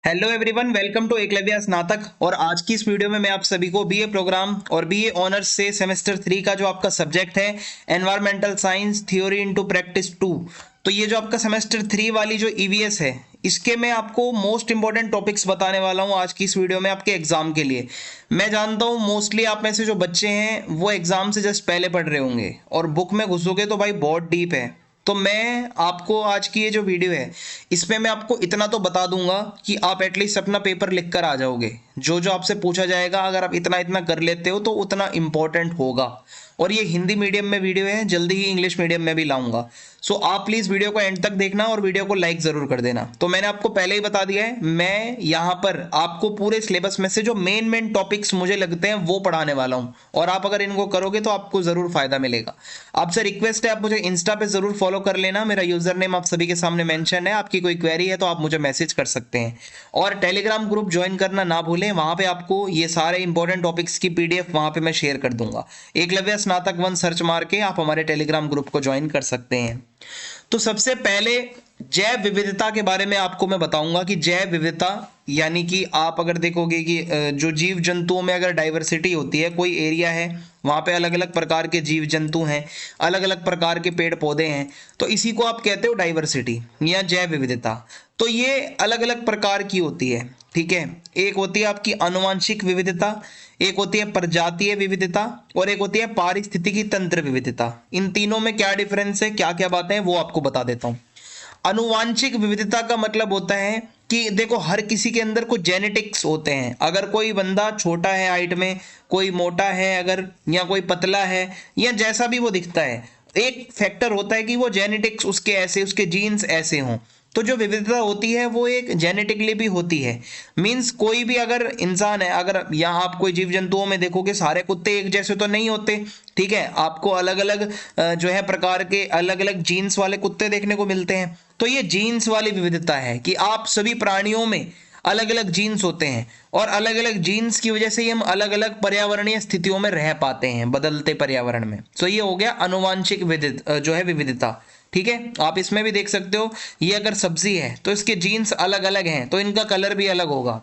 Hello everyone, welcome to Eklavya Snatak. और आज की इस वीडियो में मैं आप सभी को बीए प्रोग्राम और बीए ऑनर्स से सेमेस्टर 3 का जो आपका सब्जेक्ट है environmental science theory into practice 2, तो ये जो आपका सेमेस्टर 3 वाली जो ईवीएस है, इसके मैं आपको मोस्ट इंपॉर्टेंट टॉपिक्स बताने वाला हूँ आज की इस वीडियो में आपके एग्जाम के लिए। मैं जानता हूँ मोस्टली आप में से जो बच्चे हैं वो एग्जाम से जस्ट पहले पढ़ रहे होंगे और बुक में घुसोगे तो भाई बहुत डीप है। तो मैं आपको आज की ये जो वीडियो है इसमें मैं आपको इतना तो बता दूंगा कि आप एटलीस्ट अपना पेपर लिख कर आ जाओगे। जो जो आपसे पूछा जाएगा अगर आप इतना इतना कर लेते हो तो उतना इंपॉर्टेंट होगा। और ये हिंदी मीडियम में वीडियो है, जल्दी ही इंग्लिश मीडियम में भी लाऊंगा। सो आप प्लीज वीडियो को एंड तक देखना और वीडियो को लाइक जरूर कर देना। तो मैंने आपको पहले ही बता दिया है, मैं यहाँ पर आपको पूरे सिलेबस में से जो मेन टॉपिक्स मुझे लगते हैं वो पढ़ाने वाला हूँ, और आप अगर इनको करोगे तो आपको जरूर फायदा मिलेगा। आपसे रिक्वेस्ट है, आप मुझे इंस्टा पे जरूर फॉलो कर लेना। मेरा यूजर नेम आप सभी के सामने मेंशन है। आपकी कोई क्वेरी है तो आप मुझे मैसेज कर सकते हैं। और टेलीग्राम ग्रुप ज्वाइन करना ना भूलें, वहां पे आपको ये सारे इंपॉर्टेंट टॉपिक्स की पीडीएफ वहां पे मैं शेयर कर दूंगा। एकलव्य स्नातक 1 सर्च मार के आप हमारे टेलीग्राम ग्रुप को ज्वाइन कर सकते हैं। तो सबसे पहले जैव विविधता के बारे में आपको मैं बताऊंगा कि जैव विविधता यानी कि आप अगर देखोगे कि जो जीव जंतुओं में अगर डाइवर्सिटी होती है, कोई एरिया है वहां पे अलग अलग प्रकार के जीव जंतु हैं, अलग अलग प्रकार के पेड़ पौधे हैं, तो इसी को आप कहते हो डाइवर्सिटी या जैव विविधता। तो ये अलग अलग प्रकार की होती है, ठीक है। एक होती है आपकी आनुवांशिक विविधता, एक होती है प्रजातीय विविधता, और एक होती है पारिस्थितिकी तंत्र विविधता। इन तीनों में क्या डिफरेंस है, क्या क्या बातें हैं, वो आपको बता देता हूं। आनुवांशिक विविधता का मतलब होता है कि देखो हर किसी के अंदर कुछ जेनेटिक्स होते हैं। अगर कोई बंदा छोटा है हाइट में, कोई मोटा है अगर, या कोई पतला है, या जैसा भी वो दिखता है, एक फैक्टर होता है कि वो जेनेटिक्स उसके ऐसे, उसके जीन्स ऐसे हों। तो जो विविधता होती है वो एक जेनेटिकली भी होती है। मींस कोई भी अगर इंसान है, अगर यहाँ आप कोई जीव जंतुओं में देखोगे सारे कुत्ते एक जैसे तो नहीं होते, ठीक है। आपको अलग अलग जो है प्रकार के अलग अलग जीन्स वाले कुत्ते देखने को मिलते हैं। तो ये जीन्स वाली विविधता है कि आप सभी प्राणियों में अलग अलग जीन्स होते हैं, और अलग अलग जीन्स की वजह से ही हम अलग अलग पर्यावरणीय स्थितियों में रह पाते हैं बदलते पर्यावरण में। तो ये हो गया आनुवांशिक जो है विविधता, ठीक है। आप इसमें भी देख सकते हो, ये अगर सब्जी है तो इसके जीन्स अलग अलग हैं तो इनका कलर भी अलग होगा।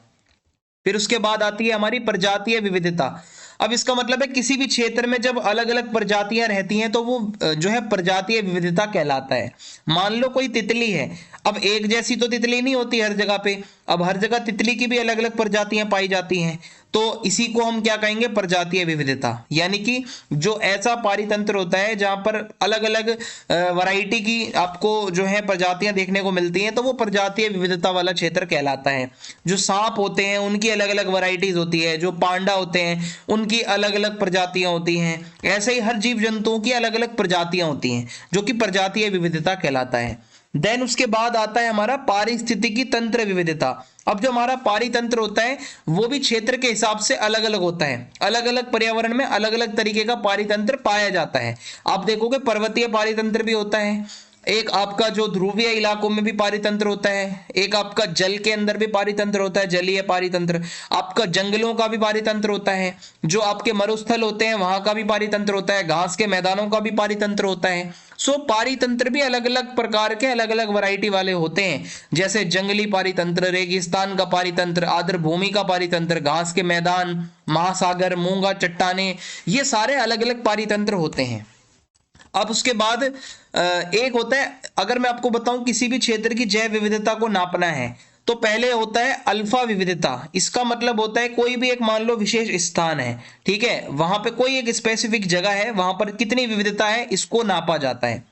फिर उसके बाद आती है हमारी प्रजातीय विविधता। अब इसका मतलब है किसी भी क्षेत्र में जब अलग अलग प्रजातियां रहती हैं तो वो जो है प्रजातीय विविधता कहलाता है। मान लो कोई तितली है, अब एक जैसी तो तितली नहीं होती हर जगह पे, अब हर जगह तितली की भी अलग अलग प्रजातियां पाई जाती हैं। तो इसी को हम क्या कहेंगे, प्रजातीय विविधता। यानी कि जो ऐसा पारितंत्र होता है जहां पर अलग अलग वैरायटी की आपको जो है प्रजातियां देखने को मिलती हैं, तो वो प्रजातीय विविधता वाला क्षेत्र कहलाता है। जो सांप होते हैं उनकी अलग अलग वैरायटीज होती है, जो पांडा होते हैं उनकी अलग अलग प्रजातियां होती हैं। ऐसे ही हर जीव जंतुओं की अलग अलग प्रजातियां होती हैं, जो कि प्रजातीय विविधता कहलाता है। देन उसके बाद आता है हमारा पारिस्थितिकी तंत्र विविधता। अब जो हमारा पारितंत्र होता है वो भी क्षेत्र के हिसाब से अलग अलग होता है। अलग अलग पर्यावरण में अलग अलग तरीके का पारितंत्र पाया जाता है। आप देखोगे पर्वतीय पारितंत्र भी होता है, एक आपका जो ध्रुवीय इलाकों में भी पारितंत्र होता है, एक आपका जल के अंदर भी पारितंत्र होता है, जलीय पारितंत्र, आपका जंगलों का भी पारितंत्र होता है, जो आपके मरुस्थल होते हैं वहां का भी पारितंत्र होता है, घास के मैदानों का भी पारितंत्र होता है। सो पारितंत्र भी अलग अलग प्रकार के अलग अलग वैरायटी वाले होते हैं, जैसे जंगली पारितंत्र, रेगिस्तान का पारितंत्र, आर्द्र भूमि का पारितंत्र, घास के मैदान, महासागर, मूंगा चट्टाने, ये सारे अलग अलग पारितंत्र होते हैं। अब उसके बाद एक होता है, अगर मैं आपको बताऊं किसी भी क्षेत्र की जैव विविधता को नापना है तो पहले होता है अल्फा विविधता। इसका मतलब होता है कोई भी एक मान लो विशेष स्थान है, ठीक है, वहां पे कोई एक स्पेसिफिक जगह है, वहां पर कितनी विविधता है इसको नापा जाता है।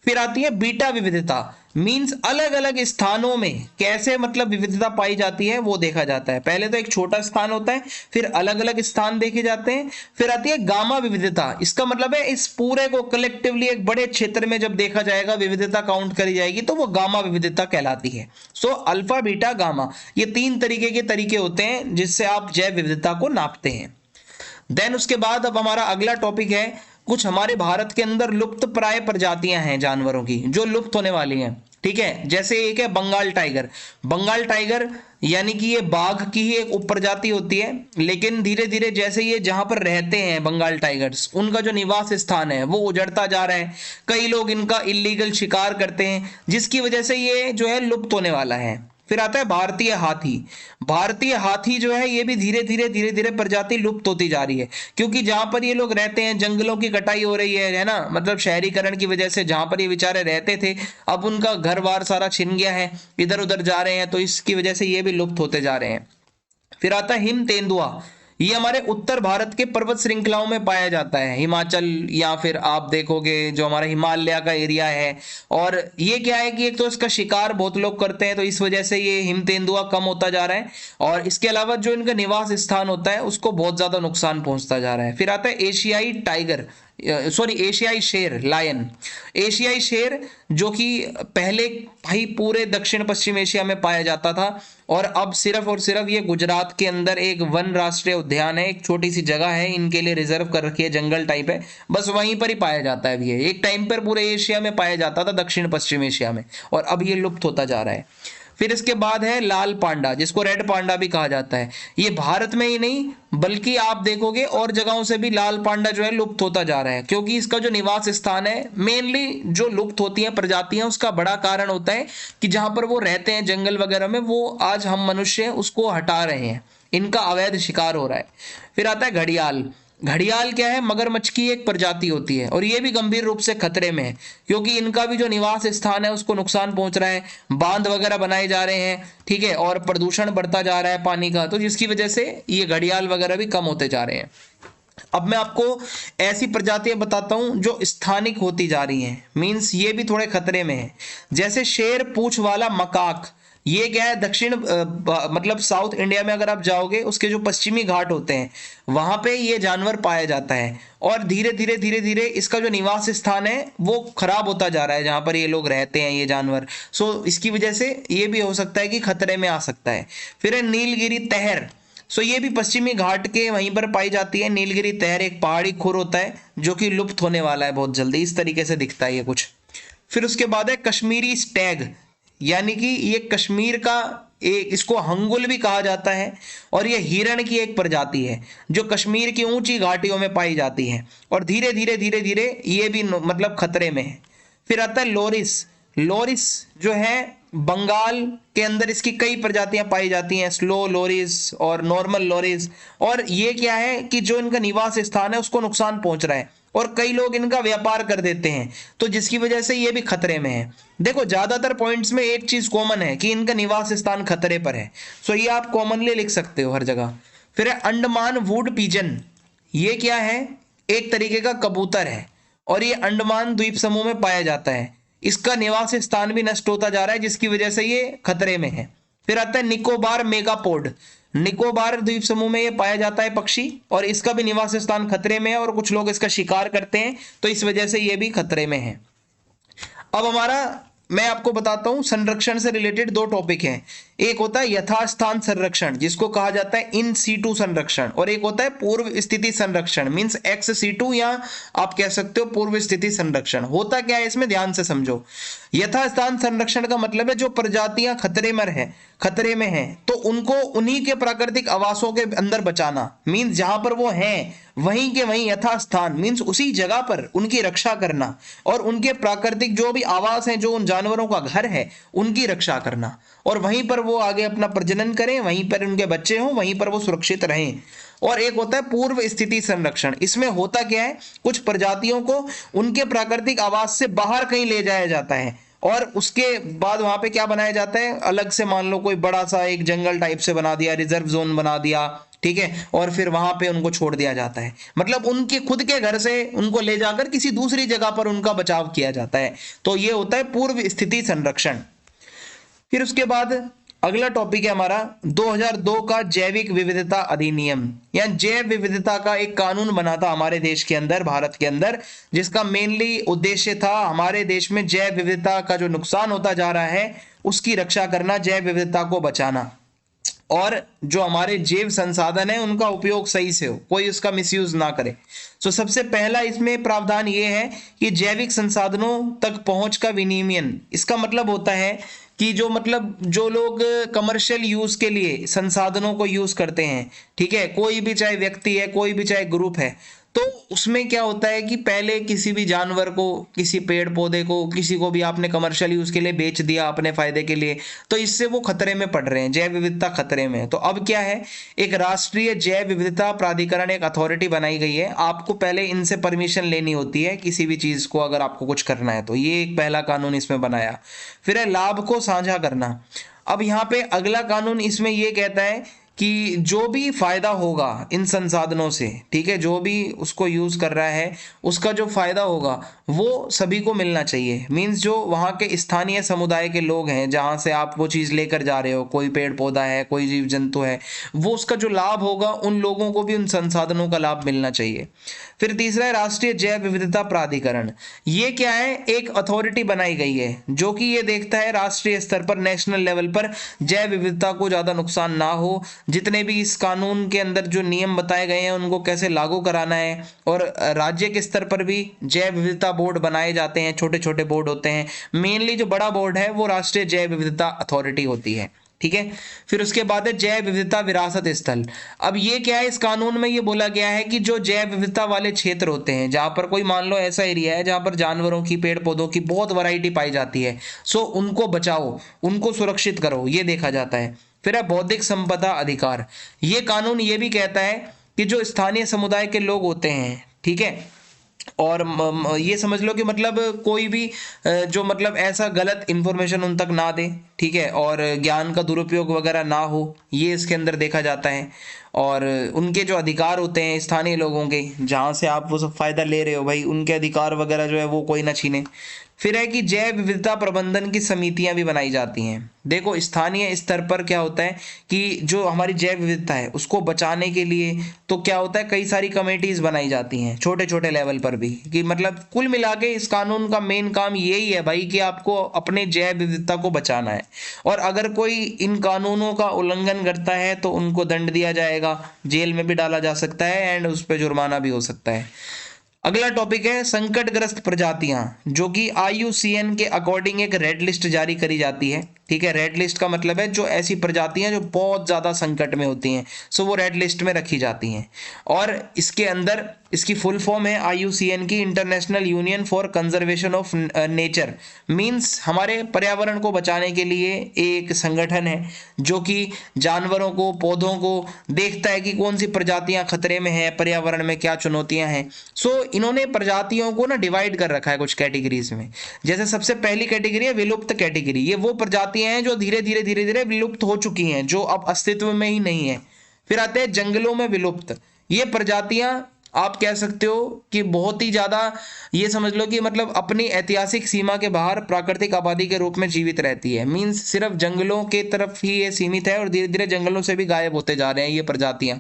फिर आती है बीटा विविधता, मींस अलग अलग स्थानों में कैसे मतलब विविधता पाई जाती है वो देखा जाता है। पहले तो एक छोटा स्थान होता है, फिर अलग अलग स्थान देखे जाते हैं। फिर आती है गामा विविधता। इसका मतलब है इस पूरे को कलेक्टिवली एक बड़े क्षेत्र में जब देखा जाएगा, विविधता काउंट करी जाएगी, तो वो गामा विविधता कहलाती है। सो अल्फा बीटा गामा, ये 3 तरीके के तरीके होते हैं जिससे आप जैव विविधता को नापते हैं। देन उसके बाद अब हमारा अगला टॉपिक है, कुछ हमारे भारत के अंदर लुप्त प्राय प्रजातियां हैं जानवरों की जो लुप्त होने वाली हैं, ठीक है। जैसे एक है बंगाल टाइगर। बंगाल टाइगर यानी कि ये बाघ की ही एक उपप्रजाति होती है, लेकिन धीरे धीरे जैसे ये जहां पर रहते हैं बंगाल टाइगर्स, उनका जो निवास स्थान है वो उजड़ता जा रहा है। कई लोग इनका इलीगल शिकार करते हैं, जिसकी वजह से ये जो है लुप्त होने वाला है। फिर आता है भारतीय हाथी। भारतीय हाथी जो है ये भी धीरे धीरे प्रजाति लुप्त होती जा रही है, क्योंकि जहां पर ये लोग रहते हैं जंगलों की कटाई हो रही है ना, मतलब शहरीकरण की वजह से जहां पर ये बेचारे रहते थे अब उनका घर बार सारा छिन गया है, इधर उधर जा रहे हैं, तो इसकी वजह से ये भी लुप्त होते जा रहे हैं। फिर आता है हिम तेंदुआ। ये हमारे उत्तर भारत के पर्वत श्रृंखलाओं में पाया जाता है, हिमाचल या फिर आप देखोगे जो हमारा हिमालय का एरिया है। और ये क्या है कि एक तो इसका शिकार बहुत लोग करते हैं, तो इस वजह से ये हिम तेंदुआ कम होता जा रहा है, और इसके अलावा जो इनका निवास स्थान होता है उसको बहुत ज्यादा नुकसान पहुंचता जा रहा है। फिर आता है एशियाई टाइगर, सॉरी एशियाई शेर, लायन। एशियाई शेर जो कि पहले भाई पूरे दक्षिण पश्चिम एशिया में पाया जाता था, और अब सिर्फ और सिर्फ ये गुजरात के अंदर एक वन राष्ट्रीय उद्यान है, एक छोटी सी जगह है इनके लिए रिजर्व कर रखी है, जंगल टाइप है, बस वहीं पर ही पाया जाता है। अभी ये एक टाइम पर पूरे एशिया में पाया जाता था, दक्षिण पश्चिम एशिया में, और अब ये लुप्त होता जा रहा है। फिर इसके बाद है लाल पांडा, जिसको रेड पांडा भी कहा जाता है। ये भारत में ही नहीं बल्कि आप देखोगे और जगहों से भी लाल पांडा जो है लुप्त होता जा रहा है, क्योंकि इसका जो निवास स्थान है, मेनली जो लुप्त होती हैं प्रजातियां, उसका बड़ा कारण होता है कि जहां पर वो रहते हैं जंगल वगैरह में, वो आज हम मनुष्य उसको हटा रहे हैं, इनका अवैध शिकार हो रहा है। फिर आता है घड़ियाल। घड़ियाल क्या है, मगरमच्छ की एक प्रजाति होती है, और ये भी गंभीर रूप से खतरे में है, क्योंकि इनका भी जो निवास स्थान है उसको नुकसान पहुंच रहा है, बांध वगैरह बनाए जा रहे हैं, ठीक है, और प्रदूषण बढ़ता जा रहा है पानी का, तो जिसकी वजह से ये घड़ियाल वगैरह भी कम होते जा रहे हैं। अब मैं आपको ऐसी प्रजातियां बताता हूं जो स्थानिक होती जा रही हैं, मींस ये भी थोड़े खतरे में है। जैसे शेर पूंछ वाला मकाक, ये क्या है, दक्षिण मतलब साउथ इंडिया में अगर आप जाओगे उसके जो पश्चिमी घाट होते हैं वहां पे ये जानवर पाया जाता है, और धीरे धीरे इसका जो निवास स्थान है वो खराब होता जा रहा है जहां पर ये लोग रहते हैं, ये जानवर। सो इसकी वजह से ये भी हो सकता है कि खतरे में आ सकता है। फिर है नीलगिरी तहर। सो ये भी पश्चिमी घाट के वहीं पर पाई जाती है। नीलगिरी तहर एक पहाड़ी खुर होता है जो कि लुप्त होने वाला है बहुत जल्दी, इस तरीके से दिखता है ये कुछ। फिर उसके बाद है कश्मीरी स्टैग, यानी कि ये कश्मीर का इसको हंगुल भी कहा जाता है, और ये हिरण की एक प्रजाति है जो कश्मीर की ऊंची घाटियों में पाई जाती है, और धीरे धीरे ये भी मतलब खतरे में है। फिर आता है लोरिस। लोरिस जो है बंगाल के अंदर इसकी कई प्रजातियां पाई जाती हैं, स्लो लोरिस और नॉर्मल लोरिस, और ये क्या है कि जो इनका निवास स्थान है उसको नुकसान पहुंच रहा है, और कई लोग इनका व्यापार कर देते हैं, तो जिसकी वजह से ये भी खतरे में है। देखो ज्यादातर पॉइंट्स में एक चीज कॉमन है कि इनका निवास स्थान खतरे पर है, सो ये आप कॉमनली लिख सकते हो हर जगह। फिर है अंडमान वुड पिजन। ये क्या है, एक तरीके का कबूतर है, और ये अंडमान द्वीप समूह में पाया जाता है। इसका निवास स्थान भी नष्ट होता जा रहा है, जिसकी वजह से ये खतरे में है। फिर आता है निकोबार मेगापोड। निकोबार द्वीप समूह में ये पाया जाता है पक्षी, और इसका भी निवास स्थान खतरे में है, और कुछ लोग इसका शिकार करते हैं, तो इस वजह से ये भी खतरे में है। अब हमारा मैं आपको बताता हूं संरक्षण से रिलेटेड दो टॉपिक हैं। एक होता है यथास्थान संरक्षण, जिसको कहा जाता है इन सीटू संरक्षण, और एक होता है पूर्व स्थिति संरक्षण, मींस एक्स सीटू, या आप कह सकते हो पूर्व स्थिति संरक्षण। होता क्या है इसमें, ध्यान से समझो। यथास्थान संरक्षण का मतलब है जो प्रजातियां खतरे में हैं तो उनको उन्हीं के प्राकृतिक आवासों के अंदर बचाना, मींस जहां पर वो हैं वहीं के वहीं यथास्थान, मींस उसी जगह पर उनकी रक्षा करना, और उनके प्राकृतिक जो भी आवास हैं, जो उन जानवरों का घर है, उनकी रक्षा करना, और वहीं पर वो आगे अपना प्रजनन करें, वहीं पर उनके बच्चे हों, वहीं पर वो सुरक्षित रहें। और एक होता है पूर्व स्थिति संरक्षण। इसमें होता क्या है, कुछ प्रजातियों को उनके प्राकृतिक आवास से बाहर कहीं ले जाया जाता है, और उसके बाद वहां पे क्या बनाया जाता है, अलग से मान लो कोई बड़ा सा एक जंगल टाइप से बना दिया, रिजर्व जोन बना दिया, ठीक है, और फिर वहां पे उनको छोड़ दिया जाता है, मतलब उनके खुद के घर से उनको ले जाकर किसी दूसरी जगह पर उनका बचाव किया जाता है। तो ये होता है पूर्व स्थिति संरक्षण। फिर उसके बाद अगला टॉपिक है हमारा 2002 का जैविक विविधता अधिनियम, या जैव विविधता का एक कानून बना था हमारे देश के अंदर, भारत के अंदर, जिसका मेनली उद्देश्य था हमारे देश में जैव विविधता का जो नुकसान होता जा रहा है उसकी रक्षा करना, जैव विविधता को बचाना, और जो हमारे जैव संसाधन है उनका उपयोग सही से हो, कोई उसका मिसयूज ना करे। तो सबसे पहला इसमें प्रावधान ये है कि जैविक संसाधनों तक पहुंच का विनियमन। इसका मतलब होता है कि जो लोग कमर्शियल यूज के लिए संसाधनों को यूज करते हैं, ठीक है, कोई भी चाहे व्यक्ति है, कोई भी चाहे ग्रुप है, तो उसमें क्या होता है कि पहले किसी भी जानवर को, किसी पेड़ पौधे को, किसी को भी आपने कमर्शियल यूज के लिए बेच दिया अपने फायदे के लिए, तो इससे वो खतरे में पड़ रहे हैं, जैव विविधता खतरे में है। तो अब क्या है, एक राष्ट्रीय जैव विविधता प्राधिकरण, एक अथॉरिटी बनाई गई है। आपको पहले इनसे परमिशन लेनी होती है किसी भी चीज को अगर आपको कुछ करना है तो, ये एक पहला कानून इसमें बनाया। फिर है लाभ को साझा करना। अब यहाँ पे अगला कानून इसमें ये कहता है कि जो भी फायदा होगा इन संसाधनों से, ठीक है, जो भी उसको यूज कर रहा है उसका जो फायदा होगा वो सभी को मिलना चाहिए। मींस जो वहाँ के स्थानीय समुदाय के लोग हैं, जहाँ से आप वो चीज लेकर जा रहे हो, कोई पेड़ पौधा है, कोई जीव जंतु है, वो उसका जो लाभ होगा उन लोगों को भी उन संसाधनों का लाभ मिलना चाहिए। फिर तीसरा है राष्ट्रीय जैव विविधता प्राधिकरण। ये क्या है, एक अथॉरिटी बनाई गई है जो कि ये देखता है राष्ट्रीय स्तर पर, नेशनल लेवल पर जैव विविधता को ज्यादा नुकसान ना हो, जितने भी इस कानून के अंदर जो नियम बताए गए हैं उनको कैसे लागू कराना है। और राज्य के स्तर पर भी जैव विविधता बोर्ड बनाए जाते हैं, छोटे छोटे बोर्ड होते हैं। मेनली जो बड़ा बोर्ड है वो राष्ट्रीय जैव विविधता अथॉरिटी होती है, ठीक है। फिर उसके बाद है जैव विविधता विरासत स्थल। अब ये क्या है, इस कानून में ये बोला गया है कि जो जैव विविधता वाले क्षेत्र होते हैं, जहां पर कोई मान लो ऐसा एरिया है जहां पर जानवरों की, पेड़ पौधों की बहुत वैरायटी पाई जाती है, सो उनको बचाओ, उनको सुरक्षित करो, ये देखा जाता है। फिर है बौद्धिक संपदा अधिकार। ये कानून ये भी कहता है कि जो स्थानीय समुदाय के लोग होते हैं, ठीक है, और ये समझ लो कि मतलब कोई भी जो मतलब ऐसा गलत इंफॉर्मेशन उन तक ना दे, ठीक है, और ज्ञान का दुरुपयोग वगैरह ना हो, ये इसके अंदर देखा जाता है। और उनके जो अधिकार होते हैं स्थानीय लोगों के, जहाँ से आप वो सब फायदा ले रहे हो भाई, उनके अधिकार वगैरह जो है वो कोई ना छीने। फिर है कि जैव विविधता प्रबंधन की समितियां भी बनाई जाती हैं। देखो स्थानीय स्तर पर क्या होता है कि जो हमारी जैव विविधता है उसको बचाने के लिए तो क्या होता है, कई सारी कमेटीज बनाई जाती हैं छोटे छोटे लेवल पर भी, कि मतलब कुल मिला के इस कानून का मेन काम यही है भाई कि आपको अपने जैव विविधता को बचाना है। और अगर कोई इन कानूनों का उल्लंघन करता है तो उनको दंड दिया जाएगा, जेल में भी डाला जा सकता है एंड उस पर जुर्माना भी हो सकता है। अगला टॉपिक है संकटग्रस्त प्रजातियां, जो कि IUCN के अकॉर्डिंग एक रेड लिस्ट जारी करी जाती है, ठीक है। रेड लिस्ट का मतलब है जो ऐसी प्रजातियां जो बहुत ज्यादा संकट में होती हैं, सो वो रेड लिस्ट में रखी जाती हैं। और इसके अंदर इसकी फुल फॉर्म है IUCN की, international union for conservation of nature. Means हमारे पर्यावरण को बचाने के लिए एक संगठन है जो कि जानवरों को, पौधों को देखता है कि कौन सी प्रजातियां खतरे में है, पर्यावरण में क्या चुनौतियां हैं। सो इन्होंने प्रजातियों को ना डिवाइड कर रखा है कुछ कैटेगरीज में। जैसे सबसे पहली कैटेगरी है विलुप्त कैटेगरी। ये वो प्रजातियां हैं जो धीरे धीरे विलुप्त हो चुकी हैं, जो अब अस्तित्व में ही नहीं है। फिर आते हैं जंगलों में विलुप्त। ये प्रजातियां आप कह सकते हो कि बहुत ही ज्यादा, ये समझ लो कि मतलब अपनी ऐतिहासिक सीमा के बाहर प्राकृतिक आबादी के रूप में जीवित रहती है। मींस सिर्फ जंगलों के तरफ ही ये सीमित है और धीरे धीरे जंगलों से भी गायब होते जा रहे हैं ये प्रजातियां।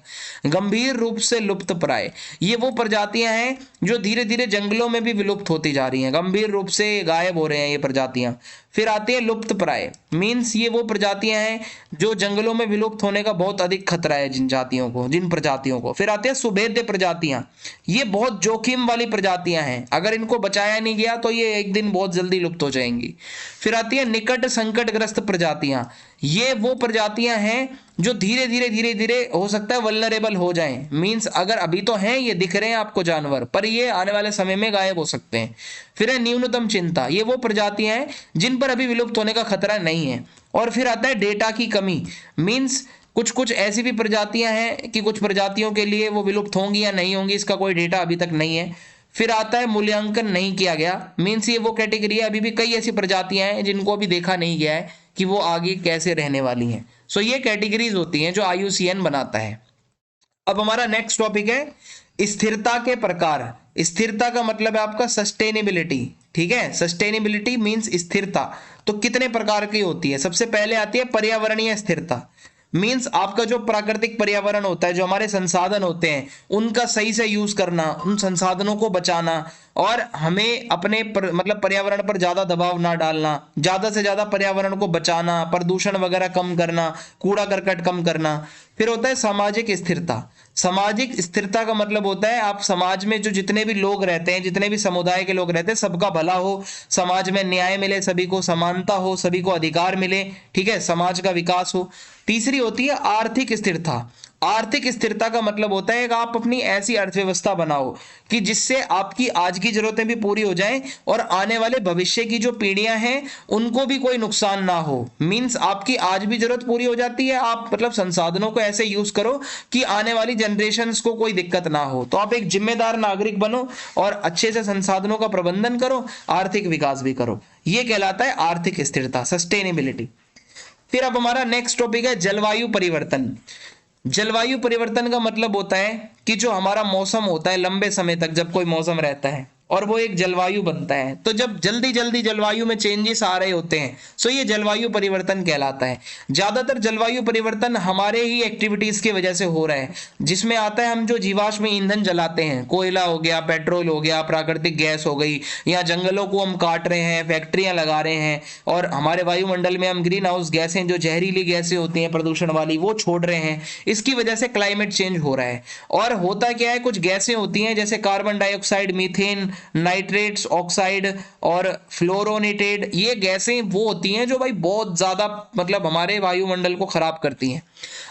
गंभीर रूप से लुप्त प्राय, ये वो प्रजातियां हैं जो धीरे धीरे जंगलों में भी विलुप्त होती जा रही हैं, गंभीर रूप से गायब हो रहे हैं ये प्रजातियां। फिर आती है लुप्त प्राय। मींस ये वो प्रजातियां हैं जो जंगलों में विलुप्त होने का बहुत अधिक खतरा है जिन जातियों को, जिन प्रजातियों को। फिर आते हैं सुभेद्य प्रजातियां। ये बहुत जोखिम वाली प्रजातियां हैं, अगर इनको बचाया नहीं गया तो ये एक दिन बहुत जल्दी लुप्त हो जाएंगी। फिर आती है निकट संकटग्रस्त प्रजातियां। ये वो प्रजातियां हैं जो धीरे धीरे हो सकता है वल्नरेबल हो जाएं। मींस अगर अभी तो हैं, ये दिख रहे हैं आपको जानवर, पर ये आने वाले समय में गायब हो सकते हैं। फिर है न्यूनतम चिंता। ये वो प्रजातियां हैं जिन पर अभी विलुप्त होने का खतरा नहीं है। और फिर आता है डेटा की कमी। मींस कुछ कुछ ऐसी भी प्रजातियां हैं कि कुछ प्रजातियों के लिए वो विलुप्त होंगी या नहीं होंगी, इसका कोई डेटा अभी तक नहीं है। फिर आता है मूल्यांकन नहीं किया गया। मींस ये वो कैटेगरी है, अभी भी कई ऐसी प्रजातियां हैं जिनको अभी देखा नहीं गया है कि वो आगे कैसे रहने वाली हैं। सो ये कैटेगरीज होती हैं जो IUCN बनाता है। अब हमारा नेक्स्ट टॉपिक है स्थिरता के प्रकार। स्थिरता का मतलब है आपका सस्टेनेबिलिटी, ठीक है। सस्टेनेबिलिटी मींस स्थिरता। तो कितने प्रकार की होती है? सबसे पहले आती है पर्यावरणीय स्थिरता। मींस आपका जो प्राकृतिक पर्यावरण होता है, जो हमारे संसाधन होते हैं, उनका सही से यूज करना, उन संसाधनों को बचाना, और हमें अपने मतलब पर्यावरण पर ज्यादा दबाव ना डालना, ज्यादा से ज्यादा पर्यावरण को बचाना, प्रदूषण वगैरह कम करना, कूड़ा करकट कम करना। फिर होता है सामाजिक स्थिरता। सामाजिक स्थिरता का मतलब होता है आप समाज में जो जितने भी लोग रहते हैं, जितने भी समुदाय के लोग रहते हैं, सबका भला हो, समाज में न्याय मिले, सभी को समानता हो, सभी को अधिकार मिले, ठीक है, समाज का विकास हो। तीसरी होती है आर्थिक स्थिरता। आर्थिक स्थिरता का मतलब होता है कि आप अपनी ऐसी अर्थव्यवस्था बनाओ कि जिससे आपकी आज की जरूरतें भी पूरी हो जाएं और आने वाले भविष्य की जो पीढ़ियां हैं उनको भी कोई नुकसान ना हो। मींस आपकी आज भी जरूरत पूरी हो जाती है, आप मतलब संसाधनों को ऐसे यूज करो कि आने वाली जनरेशन्स को कोई दिक्कत ना हो। तो आप एक जिम्मेदार नागरिक बनो और अच्छे से संसाधनों का प्रबंधन करो, आर्थिक विकास भी करो। यह कहलाता है आर्थिक स्थिरता, सस्टेनेबिलिटी। फिर अब हमारा नेक्स्ट टॉपिक है जलवायु परिवर्तन। जलवायु परिवर्तन का मतलब होता है कि जो हमारा मौसम होता है लंबे समय तक जब कोई मौसम रहता है और वो एक जलवायु बनता है, तो जब जल्दी जल्दी जलवायु में चेंजेस आ रहे होते हैं सो ये जलवायु परिवर्तन कहलाता है। ज्यादातर जलवायु परिवर्तन हमारे ही एक्टिविटीज की वजह से हो रहा है, जिसमें आता है हम जो जीवाश्म ईंधन जलाते हैं, कोयला हो गया, पेट्रोल हो गया, प्राकृतिक गैस हो गई, या जंगलों को हम काट रहे हैं, फैक्ट्रियां लगा रहे हैं और हमारे वायुमंडल में हम ग्रीन हाउस गैसें जो जहरीली गैसें होती हैं प्रदूषण वाली वो छोड़ रहे हैं। इसकी वजह से क्लाइमेट चेंज हो रहा है। और होता क्या है, कुछ गैसें होती हैं जैसे carbon dioxide, methane, nitrates oxide और फ्लोरोनेटेड, ये गैसें वो होती हैं जो भाई बहुत ज्यादा मतलब हमारे वायुमंडल को खराब करती हैं।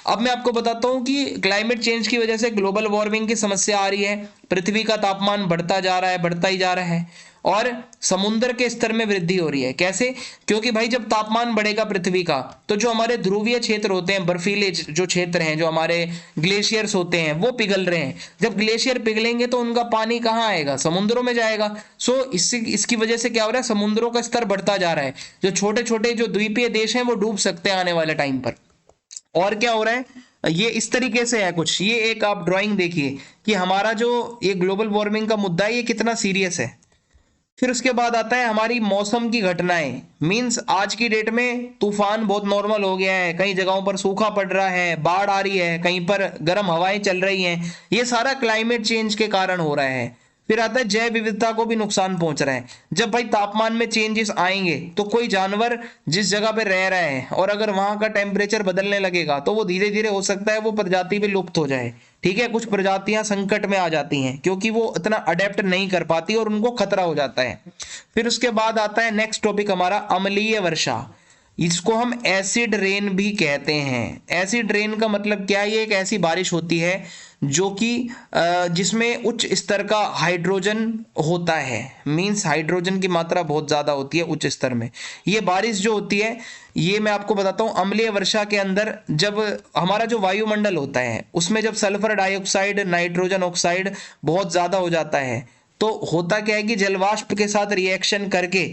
अब मैं आपको बताता हूं कि क्लाइमेट चेंज की वजह से ग्लोबल वार्मिंग की समस्या आ रही है, पृथ्वी का तापमान बढ़ता जा रहा है, बढ़ता ही जा रहा है और समुद्र के स्तर में वृद्धि हो रही है। कैसे? क्योंकि भाई जब तापमान बढ़ेगा पृथ्वी का तो जो हमारे ध्रुवीय क्षेत्र होते हैं, बर्फीले जो क्षेत्र हैं, जो हमारे ग्लेशियर्स होते हैं वो पिघल रहे हैं। जब ग्लेशियर पिघलेंगे तो उनका पानी कहाँ आएगा? समुद्रों में जाएगा। सो इसकी वजह से क्या हो रहा है, समुद्रों का स्तर बढ़ता जा रहा है। जो छोटे छोटे जो द्वीपीय देश हैं वो डूब सकते हैं आने वाले टाइम पर। और क्या हो रहा है, ये इस तरीके से है कुछ, ये एक आप ड्राइंग देखिए कि हमारा जो ये ग्लोबल वार्मिंग का मुद्दा है ये कितना सीरियस है। फिर उसके बाद आता है हमारी मौसम की घटनाएं। मींस आज की डेट में तूफान बहुत नॉर्मल हो गया है, कई जगहों पर सूखा पड़ रहा है, बाढ़ आ रही है, कहीं पर गर्म हवाएं चल रही हैं। ये सारा क्लाइमेट चेंज के कारण हो रहा है। फिर आता है जैव विविधता को भी नुकसान पहुंच रहा है। जब भाई तापमान में चेंजेस आएंगे तो कोई जानवर जिस जगह पे रह रहा है और अगर वहां का टेम्परेचर बदलने लगेगा तो वो धीरे धीरे हो सकता है वो प्रजाति भी लुप्त हो जाए। ठीक है, कुछ प्रजातियां संकट में आ जाती हैं क्योंकि वो इतना अडेप्ट नहीं कर पाती और उनको खतरा हो जाता है। फिर उसके बाद आता है नेक्स्ट टॉपिक हमारा अम्लीय वर्षा। इसको हम एसिड रेन भी कहते हैं। एसिड रेन का मतलब क्या है? ये एक ऐसी बारिश होती है जो कि जिसमें उच्च स्तर का हाइड्रोजन होता है। मींस हाइड्रोजन की मात्रा बहुत ज्यादा होती है उच्च स्तर में। ये बारिश जो होती है ये मैं आपको बताता हूँ, अम्लीय वर्षा के अंदर जब हमारा जो वायुमंडल होता है उसमें जब सल्फर डाइऑक्साइड, नाइट्रोजन ऑक्साइड बहुत ज्यादा हो जाता है तो होता क्या है कि जलवाष्प के साथ रिएक्शन करके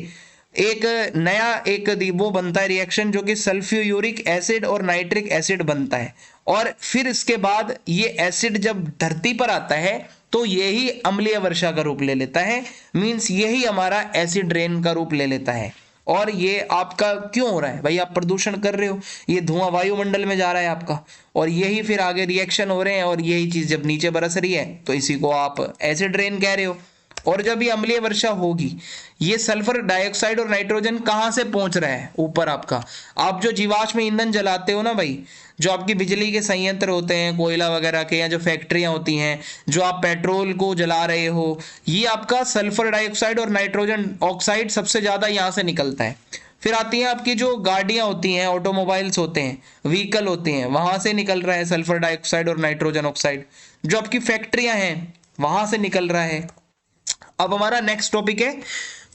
एक नया एक वो बनता है रिएक्शन जो कि सल्फ्यूरिक एसिड और नाइट्रिक एसिड बनता है। और फिर इसके बाद ये एसिड जब धरती पर आता है तो यही अम्लीय वर्षा का रूप ले लेता है। मींस यही हमारा एसिड रेन का रूप ले लेता है। और ये आपका क्यों हो रहा है भाई? आप प्रदूषण कर रहे हो, ये धुआं वायुमंडल में जा रहा है आपका और यही फिर आगे रिएक्शन हो रहे हैं और यही चीज जब नीचे बरस रही है तो इसी को आप एसिड रेन कह रहे हो। और जब ये अम्लीय वर्षा होगी ये सल्फर डाइऑक्साइड और नाइट्रोजन कहां से पहुंच रहा है? ऊपर आपका, आप जो जीवाश्म ईंधन जलाते हो ना भाई, जो आपकी बिजली के संयंत्र होते हैं कोयला वगैरह के, या जो फैक्ट्रियां होती हैं, जो आप पेट्रोल को जला रहे हो, ये आपका सल्फर डाइऑक्साइड और नाइट्रोजन ऑक्साइड सबसे ज्यादा यहां से निकलता है। फिर आती हैं आपकी जो गाड़ियां होती हैं, ऑटोमोबाइल्स होते हैं, व्हीकल होते हैं, वहां से निकल रहा है सल्फर डाइऑक्साइड और नाइट्रोजन ऑक्साइड। जो आपकी फैक्ट्रियां हैं वहां से निकल रहा है। अब हमारा नेक्स्ट टॉपिक है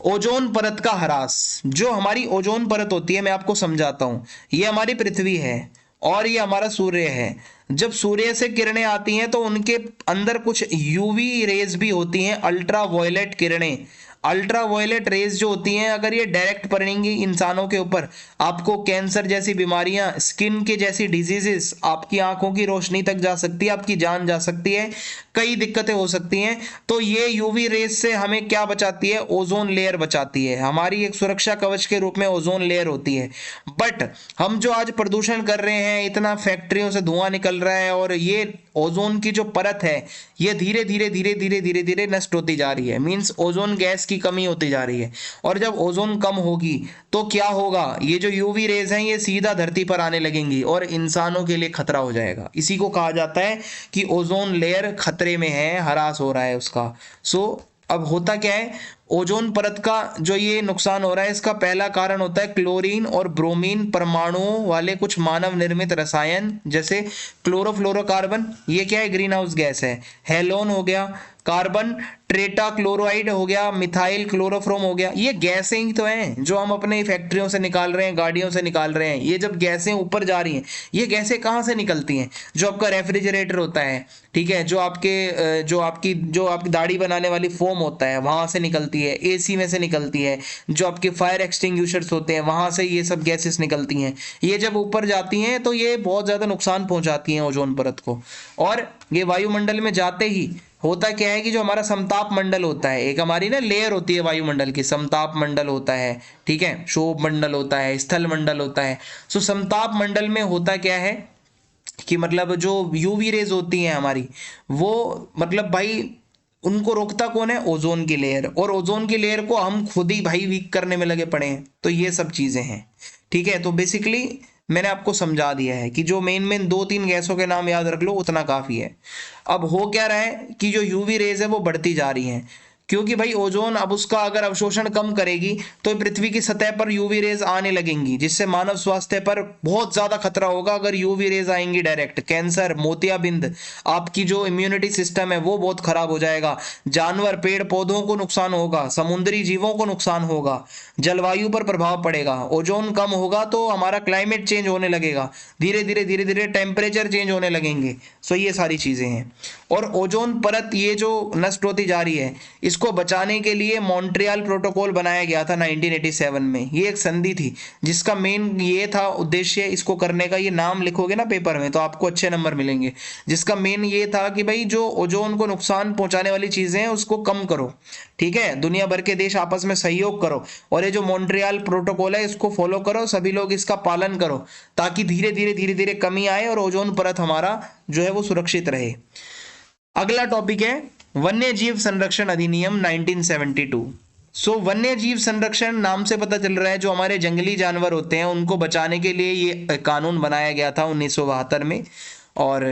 ओजोन परत का ह्रास। जो हमारी ओजोन परत होती है मैं आपको समझाता हूं। ये हमारी पृथ्वी है और ये हमारा सूर्य है। जब सूर्य से किरणें आती हैं तो उनके अंदर कुछ यूवी रेज भी होती हैं, अल्ट्रा वायलेट किरणें। अल्ट्रा वायलेट रेज जो होती हैं अगर ये डायरेक्ट पड़ेंगी इंसानों के ऊपर, आपको कैंसर जैसी बीमारियां, स्किन के जैसी डिजीजेस, आपकी आंखों की रोशनी तक जा सकती है, आपकी जान जा सकती है, कई दिक्कतें हो सकती हैं। तो ये यूवी रेज से हमें क्या बचाती है? ओजोन लेयर बचाती है। हमारी एक सुरक्षा कवच के रूप में ओजोन लेयर होती है। बट हम जो आज प्रदूषण कर रहे हैं, इतना फैक्ट्रियों से धुआं निकल रहा है और ये ओजोन की जो परत है ये धीरे धीरे धीरे धीरे धीरे धीरे नष्ट होती जा रही है। मींस ओजोन गैस की कमी होती जा रही है। और जब ओजोन कम होगी तो क्या होगा? ये जो यूवी रेज हैं ये सीधा धरती पर आने लगेंगी और इंसानों के लिए खतरा हो जाएगा। इसी को कहा जाता है कि ओजोन लेयर खतरे में है, हरास हो रहा है उसका। सो अब होता क्या है, ओजोन परत का जो ये नुकसान हो रहा है, इसका पहला कारण होता है क्लोरीन और ब्रोमीन परमाणुओं वाले कुछ मानव निर्मित रसायन, जैसे क्लोरोफ्लोरोकार्बन, ये क्या है, ग्रीन हाउस गैस है। हेलोन हो गया, कार्बन टेट्राक्लोराइड हो गया, मिथाइल क्लोरोफॉर्म हो गया। ये गैसें ही तो हैं जो हम अपने फैक्ट्रियों से निकाल रहे हैं, गाड़ियों से निकाल रहे हैं। ये जब गैसें ऊपर जा रही हैं, ये गैसें कहाँ से निकलती हैं? जो आपका रेफ्रिजरेटर होता है, ठीक है, जो आपकी दाढ़ी बनाने वाली फोम होता है, वहां से निकलती है। एसी में से निकलती है। जो आपके फायर एक्सटिंग्विशर्स होते हैं, वहां से ये सब गैसेस निकलती हैं। ये जब ऊपर जाती हैं तो ये बहुत ज्यादा नुकसान पहुंचाती हैं ओजोन परत को। और ये वायुमंडल में जाते ही होता क्या है कि जो हमारा समताप मंडल होता है, एक हमारी ना लेयर होती है वायुमंडल की, समताप मंडल होता है, ठीक है, क्षोभ मंडल होता है, स्थल मंडल होता है। सो समताप मंडल में होता क्या है कि मतलब जो यूवी रेज होती हैं हमारी, वो मतलब भाई उनको रोकता कौन है? ओजोन की लेयर। और ओजोन की लेयर को हम खुद ही भाई वीक करने में लगे पड़े हैं। तो ये सब चीजें हैं, ठीक है। तो बेसिकली मैंने आपको समझा दिया है कि जो मेन मेन 2-3 गैसों के नाम याद रख लो, उतना काफी है। अब हो क्या रहा है कि जो यूवी रेज है वो बढ़ती जा रही हैं, क्योंकि भाई ओजोन अब उसका अगर अवशोषण कम करेगी तो पृथ्वी की सतह पर यूवी रेज आने लगेंगी, जिससे मानव स्वास्थ्य पर बहुत ज्यादा खतरा होगा। अगर यूवी रेज आएंगी डायरेक्ट, कैंसर, मोतियाबिंद, आपकी जो इम्यूनिटी सिस्टम है वो बहुत खराब हो जाएगा। जानवर, पेड़ पौधों को नुकसान होगा, समुद्री जीवों को नुकसान होगा, जलवायु पर प्रभाव पड़ेगा। ओजोन कम होगा तो हमारा क्लाइमेट चेंज होने लगेगा, धीरे धीरे टेम्परेचर चेंज होने लगेंगे। सो ये सारी चीजें हैं। और ओजोन परत ये जो नष्ट होती जा रही है, इसको बचाने के लिए मॉन्ट्रियल प्रोटोकॉल बनाया गया था 1987 में। ये एक संधि थी जिसका मेन ये था उद्देश्य इसको करने का, ये नाम लिखोगे ना पेपर में तो आपको अच्छे नंबर मिलेंगे। जिसका मेन ये था कि भाई जो ओजोन को नुकसान पहुंचाने वाली चीजें हैं उसको कम करो, ठीक है। दुनिया भर के देश आपस में सहयोग करो और ये जो मॉन्ट्रियल प्रोटोकॉल है इसको फॉलो करो, सभी लोग इसका पालन करो, ताकि धीरे धीरे कमी आए और ओजोन परत हमारा जो है वो सुरक्षित रहे। अगला टॉपिक है वन्य जीव संरक्षण अधिनियम 1972। सो वन्य जीव संरक्षण नाम से पता चल रहा है जो हमारे जंगली जानवर होते हैं उनको बचाने के लिए ये कानून बनाया गया था 1972 में। और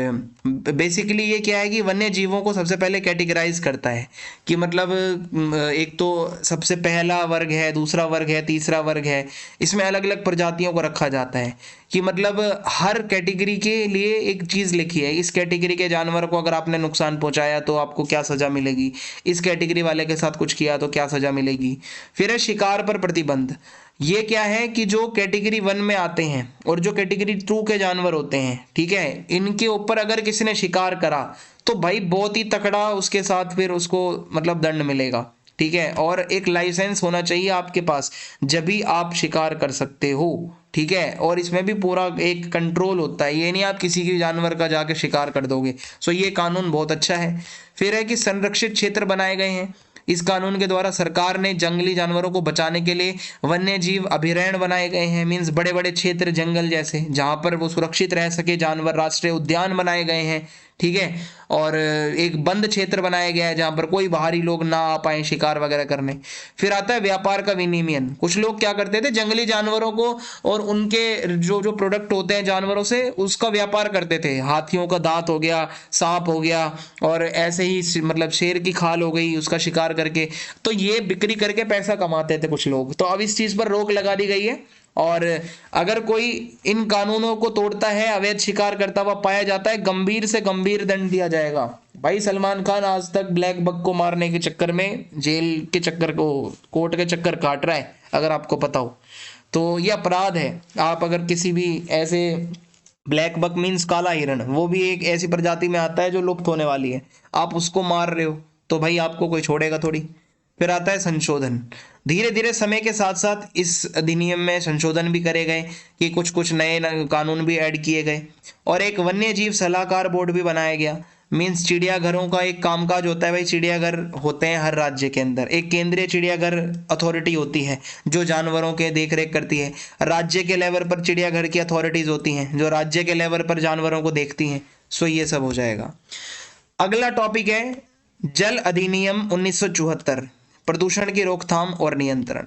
बेसिकली ये क्या है कि वन्य जीवों को सबसे पहले कैटेगराइज करता है कि मतलब एक तो सबसे पहला वर्ग है, दूसरा वर्ग है, तीसरा वर्ग है। इसमें अलग अलग प्रजातियों को रखा जाता है कि मतलब हर कैटेगरी के लिए एक चीज लिखी है। इस कैटेगरी के जानवर को अगर आपने नुकसान पहुंचाया तो आपको क्या सजा मिलेगी, इस कैटेगरी वाले के साथ कुछ किया तो क्या सजा मिलेगी। फिर है शिकार पर प्रतिबंध। ये क्या है कि जो कैटेगरी 1 में आते हैं और जो कैटेगरी 2 के जानवर होते हैं, ठीक है, इनके ऊपर अगर किसी ने शिकार करा तो भाई बहुत ही तकड़ा उसके साथ फिर उसको मतलब दंड मिलेगा, ठीक है। और एक लाइसेंस होना चाहिए आपके पास, जब भी आप शिकार कर सकते हो, ठीक है। और इसमें भी पूरा एक कंट्रोल होता है, ये नहीं आप किसी भी जानवर का जाके शिकार कर दोगे। सो ये कानून बहुत अच्छा है। फिर है कि संरक्षित क्षेत्र बनाए गए हैं। इस कानून के द्वारा सरकार ने जंगली जानवरों को बचाने के लिए वन्य जीव अभयारण्य बनाए गए हैं, मीन्स बड़े बड़े क्षेत्र जंगल जैसे जहां पर वो सुरक्षित रह सके जानवर। राष्ट्रीय उद्यान बनाए गए हैं, ठीक है। और एक बंद क्षेत्र बनाया गया है जहां पर कोई बाहरी लोग ना आ पाए शिकार वगैरह करने। फिर आता है व्यापार का विनियमन। कुछ लोग क्या करते थे, जंगली जानवरों को और उनके जो जो प्रोडक्ट होते हैं जानवरों से उसका व्यापार करते थे। हाथियों का दांत हो गया, सांप हो गया, और ऐसे ही मतलब शेर की खाल हो गई, उसका शिकार करके, तो ये बिक्री करके पैसा कमाते थे कुछ लोग। तो अब इस चीज पर रोक लगा दी गई है और अगर कोई इन कानूनों को तोड़ता है, अवैध शिकार करता हुआ पाया जाता है, गंभीर से गंभीर दंड दिया जाएगा। भाई सलमान खान आज तक ब्लैक बक को मारने के चक्कर में जेल के चक्कर को, कोर्ट के चक्कर काट रहा है, अगर आपको पता हो तो। ये अपराध है। आप अगर किसी भी ऐसे, ब्लैक बक मीन्स काला हिरण, वो भी एक ऐसी प्रजाति में आता है जो लुप्त होने वाली है, आप उसको मार रहे हो तो भाई आपको कोई छोड़ेगा थोड़ी। फिर आता है संशोधन। धीरे धीरे समय के साथ साथ इस अधिनियम में संशोधन भी करे गए कि कुछ कुछ नए कानून भी ऐड किए गए। और एक वन्य जीव सलाहकार बोर्ड भी बनाया गया। मीन्स चिड़ियाघरों का एक कामकाज होता है भाई, चिड़ियाघर होते हैं हर राज्य के अंदर, एक केंद्रीय चिड़ियाघर अथॉरिटी होती है जो जानवरों के देख रेख करती है। राज्य के लेवल पर चिड़ियाघर की अथॉरिटीज होती हैं जो राज्य के लेवल पर जानवरों को देखती हैं। सो ये सब हो जाएगा। अगला टॉपिक है जल अधिनियम 1974, प्रदूषण की रोकथाम और नियंत्रण।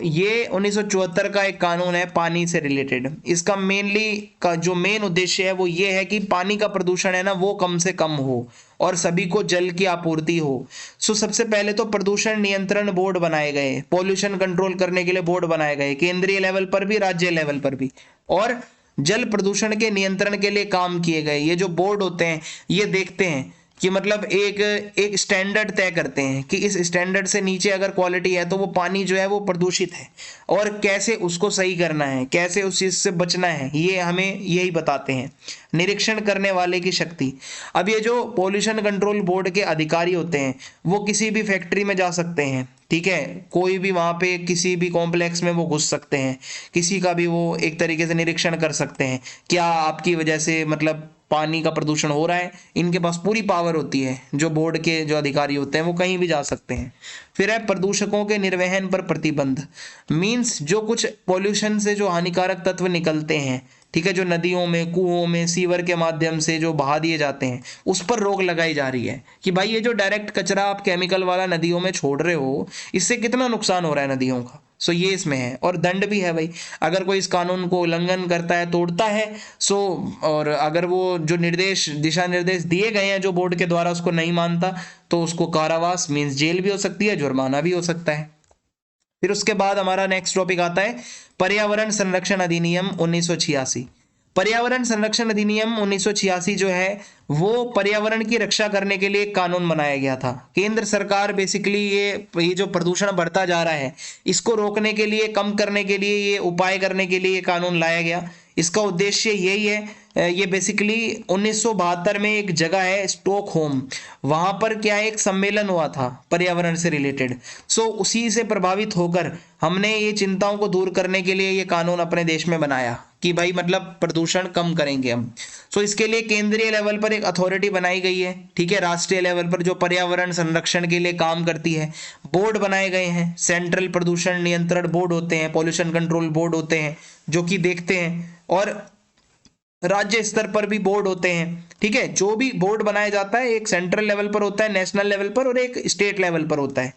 ये 1974 का एक कानून है पानी से रिलेटेड। इसका मेनली का जो मेन उद्देश्य है वो ये है कि पानी का प्रदूषण है ना वो कम से कम हो और सभी को जल की आपूर्ति हो। सो सबसे पहले तो प्रदूषण नियंत्रण बोर्ड बनाए गए, पॉल्यूशन कंट्रोल करने के लिए बोर्ड बनाए गए, केंद्रीय लेवल पर भी राज्य लेवल पर भी, और जल प्रदूषण के नियंत्रण के लिए काम किए गए। ये जो बोर्ड होते हैं ये देखते हैं कि मतलब एक स्टैंडर्ड तय करते हैं कि इस स्टैंडर्ड से नीचे अगर क्वालिटी है तो वो पानी जो है वो प्रदूषित है, और कैसे उसको सही करना है, कैसे उस चीज से बचना है, ये हमें यही बताते हैं। निरीक्षण करने वाले की शक्ति। अब ये जो पॉल्यूशन कंट्रोल बोर्ड के अधिकारी होते हैं वो किसी भी फैक्ट्री में जा सकते हैं, ठीक है, कोई भी वहां पे किसी भी कॉम्प्लेक्स में वो घुस सकते हैं, किसी का भी वो एक तरीके से निरीक्षण कर सकते हैं, क्या आपकी वजह से मतलब पानी का प्रदूषण हो रहा है। इनके पास पूरी पावर होती है, जो बोर्ड के जो अधिकारी होते हैं वो कहीं भी जा सकते हैं। फिर है प्रदूषकों के निर्वहन पर प्रतिबंध। मींस जो कुछ पॉल्यूशन से जो हानिकारक तत्व निकलते हैं, ठीक है, जो नदियों में, कुओं में, सीवर के माध्यम से जो बहा दिए जाते हैं, उस पर रोक लगाई जा रही है कि भाई ये जो डायरेक्ट कचरा आप केमिकल वाला नदियों में छोड़ रहे हो, इससे कितना नुकसान हो रहा है नदियों का। सो ये इसमें है, और दंड भी है भाई, अगर कोई इस कानून को उल्लंघन करता है, तोड़ता है, सो और अगर वो जो निर्देश, दिशा निर्देश दिए गए हैं जो बोर्ड के द्वारा, उसको नहीं मानता तो उसको कारावास मीन्स जेल भी हो सकती है, जुर्माना भी हो सकता है। फिर उसके बाद हमारा नेक्स्ट टॉपिक आता है पर्यावरण संरक्षण अधिनियम 1986। पर्यावरण संरक्षण अधिनियम 1986 जो है वो पर्यावरण की रक्षा करने के लिए एक कानून बनाया गया था। केंद्र सरकार बेसिकली ये जो प्रदूषण बढ़ता जा रहा है इसको रोकने के लिए, कम करने के लिए, ये उपाय करने के लिए ये कानून लाया गया। इसका उद्देश्य यही है, ये बेसिकली 1972 में एक जगह है स्टॉकहोम, वहां पर क्या एक सम्मेलन हुआ था पर्यावरण से रिलेटेड। सो उसी से प्रभावित होकर हमने ये चिंताओं को दूर करने के लिए ये कानून अपने देश में बनाया कि भाई मतलब प्रदूषण कम करेंगे हम। सो इसके लिए केंद्रीय लेवल पर एक अथॉरिटी बनाई गई है, ठीक है, राष्ट्रीय लेवल पर जो पर्यावरण संरक्षण के लिए काम करती है। बोर्ड बनाए गए हैं, सेंट्रल प्रदूषण नियंत्रण बोर्ड होते हैं, पॉल्यूशन कंट्रोल बोर्ड होते हैं जो कि देखते हैं, और राज्य स्तर पर भी बोर्ड होते हैं, ठीक है। जो भी बोर्ड बनाया जाता है एक सेंट्रल लेवल पर होता है, नेशनल लेवल पर, और एक स्टेट लेवल पर होता है।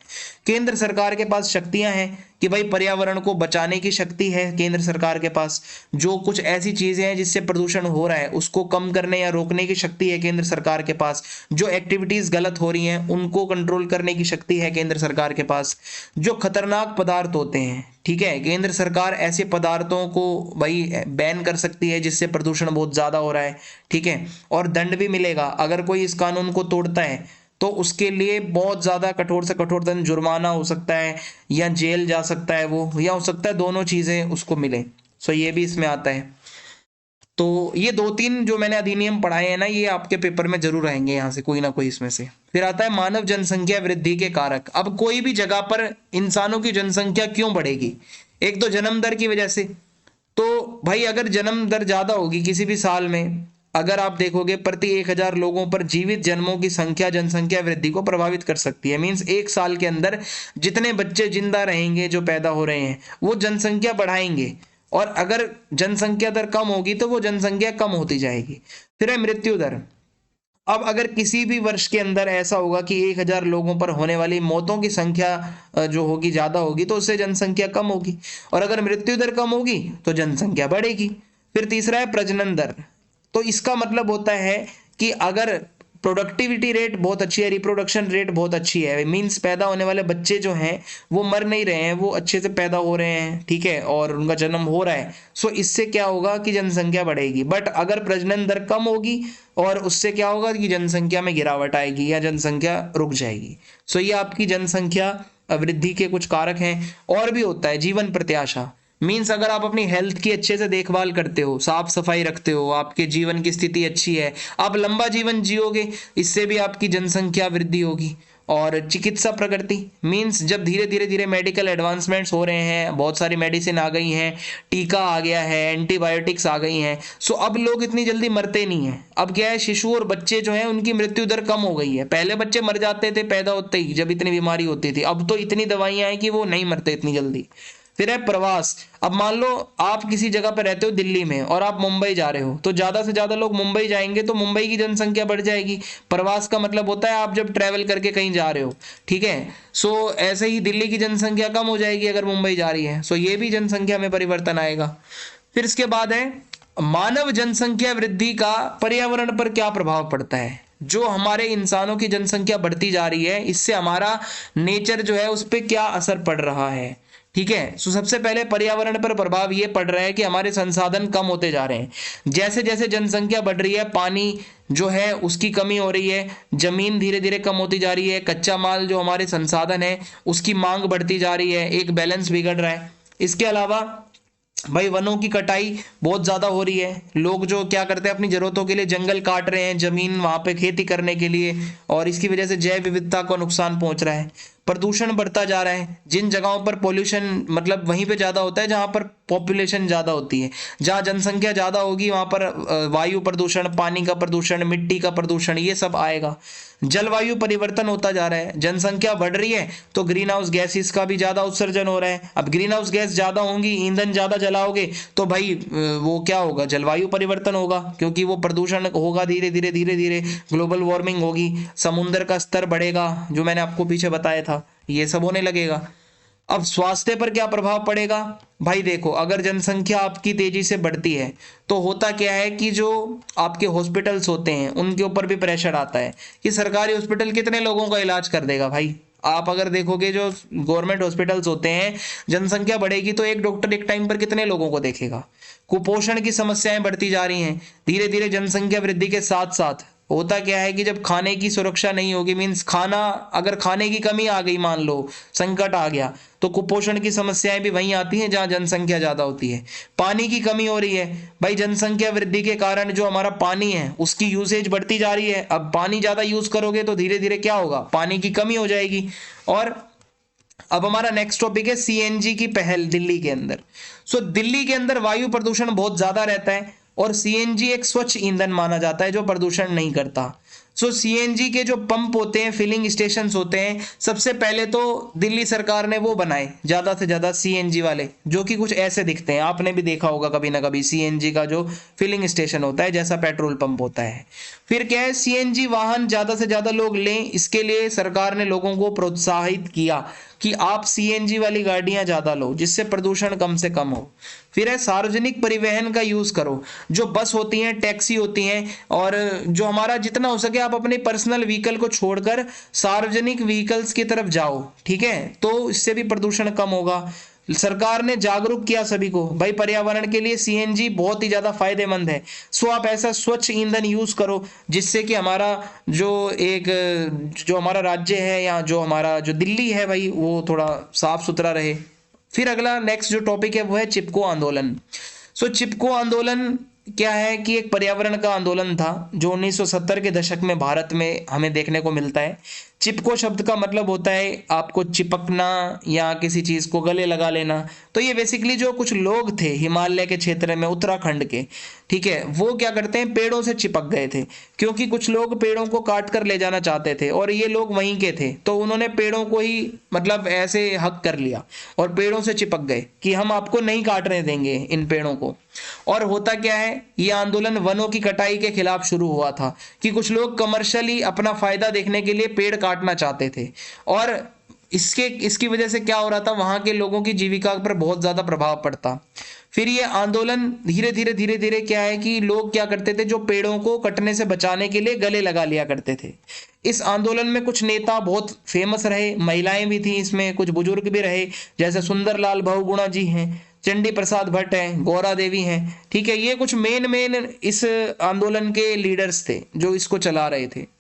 केंद्र सरकार के पास शक्तियां हैं कि भाई पर्यावरण को बचाने की शक्ति है केंद्र सरकार के पास। जो कुछ ऐसी चीजें हैं जिससे प्रदूषण हो रहा है उसको कम करने या रोकने की शक्ति है केंद्र सरकार के पास। जो एक्टिविटीज गलत हो रही हैं उनको कंट्रोल करने की शक्ति है केंद्र सरकार के पास। जो खतरनाक पदार्थ होते हैं, ठीक है, केंद्र सरकार ऐसे पदार्थों को भाई बैन कर सकती है जिससे प्रदूषण बहुत ज्यादा हो रहा है, ठीक है, और दंड भी मिलेगा अगर कोई इस कानून को तोड़ता है, तो उसके लिए बहुत ज्यादा कठोर से कठोर दंड, जुर्माना हो सकता है या जेल जा सकता है वो, या हो सकता है दोनों चीजें उसको मिले। सो ये भी इसमें आता है। तो ये दो तीन जो मैंने अधिनियम पढ़ाए हैं ना, ये आपके पेपर में जरूर आएंगे यहाँ से कोई ना कोई इसमें से। फिर आता है मानव जनसंख्या वृद्धि के कारक। अब कोई भी जगह पर इंसानों की जनसंख्या क्यों बढ़ेगी? एक तो जन्म दर की वजह से। तो भाई अगर जन्म दर ज्यादा होगी किसी भी साल में, अगर आप देखोगे प्रति 1000 लोगों पर जीवित जन्मों की संख्या जनसंख्या वृद्धि को प्रभावित कर सकती है। मींस एक साल के अंदर जितने बच्चे जिंदा रहेंगे जो पैदा हो रहे हैं वो जनसंख्या बढ़ाएंगे, और अगर जनसंख्या दर कम होगी तो वो जनसंख्या कम होती जाएगी। फिर है मृत्यु दर। अब अगर किसी भी वर्ष के अंदर ऐसा होगा कि 1000 लोगों पर होने वाली मौतों की संख्या जो होगी ज्यादा होगी तो उससे जनसंख्या कम होगी, और अगर मृत्यु दर कम होगी तो जनसंख्या बढ़ेगी। फिर तीसरा है प्रजनन दर। तो इसका मतलब होता है कि अगर प्रोडक्टिविटी रेट बहुत अच्छी है, रिप्रोडक्शन रेट बहुत अच्छी है, मींस पैदा होने वाले बच्चे जो हैं वो मर नहीं रहे हैं, वो अच्छे से पैदा हो रहे हैं, ठीक है, और उनका जन्म हो रहा है, सो इससे क्या होगा कि जनसंख्या बढ़ेगी। बट अगर प्रजनन दर कम होगी और उससे क्या होगा कि जनसंख्या में गिरावट आएगी या जनसंख्या रुक जाएगी। सो ये आपकी जनसंख्या वृद्धि के कुछ कारक हैं। और भी होता है जीवन प्रत्याशा। मीन्स अगर आप अपनी हेल्थ की अच्छे से देखभाल करते हो, साफ सफाई रखते हो, आपके जीवन की स्थिति अच्छी है, आप लंबा जीवन जियोगे, इससे भी आपकी जनसंख्या वृद्धि होगी। और चिकित्सा प्रगति मीन्स जब धीरे धीरे धीरे मेडिकल एडवांसमेंट्स हो रहे हैं, बहुत सारी मेडिसिन आ गई हैं, टीका आ गया है, एंटीबायोटिक्स आ गई हैं, सो अब लोग इतनी जल्दी मरते नहीं हैं। अब क्या है, शिशु और बच्चे जो हैं उनकी मृत्यु दर कम हो गई है। पहले बच्चे मर जाते थे पैदा होते ही जब इतनी बीमारी होती थी, अब तो इतनी दवाइयां हैं कि वो नहीं मरते इतनी जल्दी। फिर है प्रवास। अब मान लो आप किसी जगह पर रहते हो दिल्ली में और आप मुंबई जा रहे हो, तो ज्यादा से ज्यादा लोग मुंबई जाएंगे तो मुंबई की जनसंख्या बढ़ जाएगी। प्रवास का मतलब होता है आप जब ट्रैवल करके कहीं जा रहे हो, ठीक है। सो ऐसे ही दिल्ली की जनसंख्या कम हो जाएगी अगर मुंबई जा रही है, सो ये भी जनसंख्या में परिवर्तन आएगा। फिर इसके बाद है मानव जनसंख्या वृद्धि का पर्यावरण पर क्या प्रभाव पड़ता है। जो हमारे इंसानों की जनसंख्या बढ़ती जा रही है, इससे हमारा नेचर जो है उस पर क्या असर पड़ रहा है। ठीक है, सो सबसे पहले पर्यावरण पर प्रभाव ये पड़ रहा है कि हमारे संसाधन कम होते जा रहे हैं। जैसे जैसे जनसंख्या बढ़ रही है, पानी जो है उसकी कमी हो रही है, जमीन धीरे धीरे कम होती जा रही है, कच्चा माल जो हमारे संसाधन है उसकी मांग बढ़ती जा रही है, एक बैलेंस बिगड़ रहा है। इसके अलावा भाई वनों की कटाई बहुत ज्यादा हो रही है। लोग जो क्या करते हैं, अपनी जरूरतों के लिए जंगल काट रहे हैं, जमीन वहां पे खेती करने के लिए, और इसकी वजह से जैव विविधता को नुकसान पहुंच रहा है। प्रदूषण बढ़ता जा रहा है। जिन जगहों पर पोल्यूशन मतलब वहीं पे ज्यादा होता है जहां पर पॉपुलेशन ज्यादा होती है, जहां जनसंख्या ज्यादा होगी वहां पर वायु प्रदूषण, पानी का प्रदूषण, मिट्टी का प्रदूषण, ये सब आएगा। जलवायु परिवर्तन होता जा रहा है, जनसंख्या बढ़ रही है तो ग्रीन हाउस गैसेस का भी ज्यादा उत्सर्जन हो रहा है। अब ग्रीन हाउस गैस ज्यादा होंगी, ईंधन ज्यादा जलाओगे तो भाई वो क्या होगा, जलवायु परिवर्तन होगा, क्योंकि वो प्रदूषण होगा, धीरे धीरे धीरे धीरे ग्लोबल वार्मिंग होगी, समुद्र का स्तर बढ़ेगा, जो मैंने आपको पीछे बताया था, ये सब होने लगेगा। अब स्वास्थ्य पर क्या प्रभाव पड़ेगा भाई, देखो अगर जनसंख्या आपकी तेजी से बढ़ती है तो होता क्या है कि जो आपके हॉस्पिटल्स होते हैं उनके ऊपर भी प्रेशर आता है कि सरकारी हॉस्पिटल कितने लोगों का इलाज कर देगा। भाई आप अगर देखोगे जो गवर्नमेंट हॉस्पिटल्स होते हैं, जनसंख्या बढ़ेगी तो एक डॉक्टर एक टाइम पर कितने लोगों को देखेगा। कुपोषण की समस्याएं बढ़ती जा रही हैं धीरे धीरे जनसंख्या वृद्धि के साथ साथ। होता क्या है कि जब खाने की सुरक्षा नहीं होगी, मीन्स खाना, अगर खाने की कमी आ गई, मान लो संकट आ गया, तो कुपोषण की समस्याएं भी वहीं आती हैं जहां जनसंख्या ज्यादा होती है। पानी की कमी हो रही है भाई, जनसंख्या वृद्धि के कारण जो हमारा पानी है उसकी यूसेज बढ़ती जा रही है। अब पानी ज्यादा यूज करोगे तो धीरे धीरे क्या होगा, पानी की कमी हो जाएगी। और अब हमारा नेक्स्ट टॉपिक है सीएनजी की पहल दिल्ली के अंदर। दिल्ली के अंदर वायु प्रदूषण बहुत ज्यादा रहता है और सीएनजी एक स्वच्छ ईंधन माना जाता है जो प्रदूषण नहीं करता। सीएनजी के जो पंप होते हैं, फिलिंग स्टेशन होते हैं, सबसे पहले तो दिल्ली सरकार ने वो बनाए ज्यादा से ज्यादा सीएनजी वाले, जो कि कुछ ऐसे दिखते हैं, आपने भी देखा होगा कभी ना कभी सीएनजी का जो फिलिंग स्टेशन होता है जैसा पेट्रोल पंप होता है। फिर क्या है, सीएनजी वाहन ज्यादा से ज्यादा लोग लें, इसके लिए सरकार ने लोगों को प्रोत्साहित किया कि आप सीएनजी वाली गाड़ियां ज्यादा लो जिससे प्रदूषण कम से कम हो। फिर है सार्वजनिक परिवहन का यूज करो, जो बस होती हैं, टैक्सी होती हैं, और जो हमारा जितना हो सके आप अपने पर्सनल व्हीकल को छोड़कर सार्वजनिक व्हीकल्स की तरफ जाओ। ठीक है, तो इससे भी प्रदूषण कम होगा। सरकार ने जागरूक किया सभी को, भाई पर्यावरण के लिए सीएनजी बहुत ही ज्यादा फायदेमंद है। आप ऐसा स्वच्छ ईंधन यूज करो जिससे कि हमारा जो हमारा राज्य है या जो हमारा जो दिल्ली है भाई वो थोड़ा साफ सुथरा रहे। फिर अगला नेक्स्ट जो टॉपिक है वो है चिपको आंदोलन। चिपको आंदोलन क्या है कि एक पर्यावरण का आंदोलन था जो 1970 के दशक में भारत में हमें देखने को मिलता है। चिपको शब्द का मतलब होता है आपको चिपकना या किसी चीज को गले लगा लेना। तो ये बेसिकली जो कुछ लोग थे हिमालय के क्षेत्र में, उत्तराखंड के, ठीक है, वो क्या करते हैं, पेड़ों से चिपक गए थे, क्योंकि कुछ लोग पेड़ों को काट कर ले जाना चाहते थे और ये लोग वहीं के थे, तो उन्होंने पेड़ों को ही मतलब ऐसे हक कर लिया और पेड़ों से चिपक गए कि हम आपको नहीं काटने देंगे इन पेड़ों को। और होता क्या है, ये आंदोलन वनों की कटाई के खिलाफ शुरू हुआ था कि कुछ लोग कमर्शियली अपना फायदा देखने के लिए पेड़ काटना चाहते थे, और इसकी वजह से क्या हो रहा था, वहां के लोगों की जीविका पर बहुत ज्यादा प्रभाव पड़ता। फिर ये आंदोलन धीरे धीरे धीरे धीरे क्या है कि लोग क्या करते थे, जो पेड़ों को कटने से बचाने के लिए गले लगा लिया करते थे। इस आंदोलन में कुछ नेता बहुत फेमस रहे, महिलाएं भी थी इसमें, कुछ बुजुर्ग भी रहे, जैसे सुंदरलाल बहुगुणा जी हैं, चंडी प्रसाद भट्ट हैं, गौरा देवी हैं। ठीक है, ये कुछ मेन इस आंदोलन के लीडर्स थे जो इसको चला रहे थे।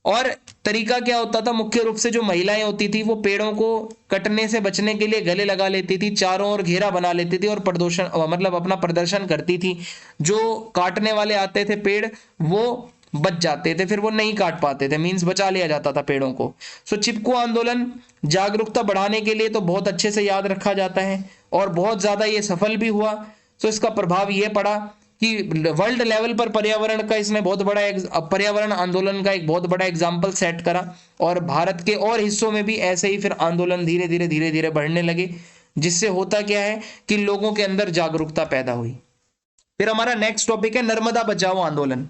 और तरीका क्या होता था, मुख्य रूप से जो महिलाएं होती थी वो पेड़ों को कटने से बचने के लिए गले लगा लेती थी, चारों ओर घेरा बना लेती थी और प्रदर्शन मतलब अपना प्रदर्शन करती थी। जो काटने वाले आते थे पेड़ वो बच जाते थे, फिर वो नहीं काट पाते थे, मींस बचा लिया जाता था पेड़ों को। चिपको आंदोलन जागरूकता बढ़ाने के लिए तो बहुत अच्छे से याद रखा जाता है और बहुत ज्यादा ये सफल भी हुआ। इसका प्रभाव ये पड़ा कि वर्ल्ड लेवल पर पर्यावरण का इसने बहुत बड़ा पर्यावरण आंदोलन का एक बहुत बड़ा एग्जाम्पल सेट करा, और भारत के और हिस्सों में भी ऐसे ही फिर आंदोलन धीरे धीरे बढ़ने लगे, जिससे होता क्या है कि लोगों के अंदर जागरूकता पैदा हुई। फिर हमारा नेक्स्ट टॉपिक है नर्मदा बचाओ आंदोलन।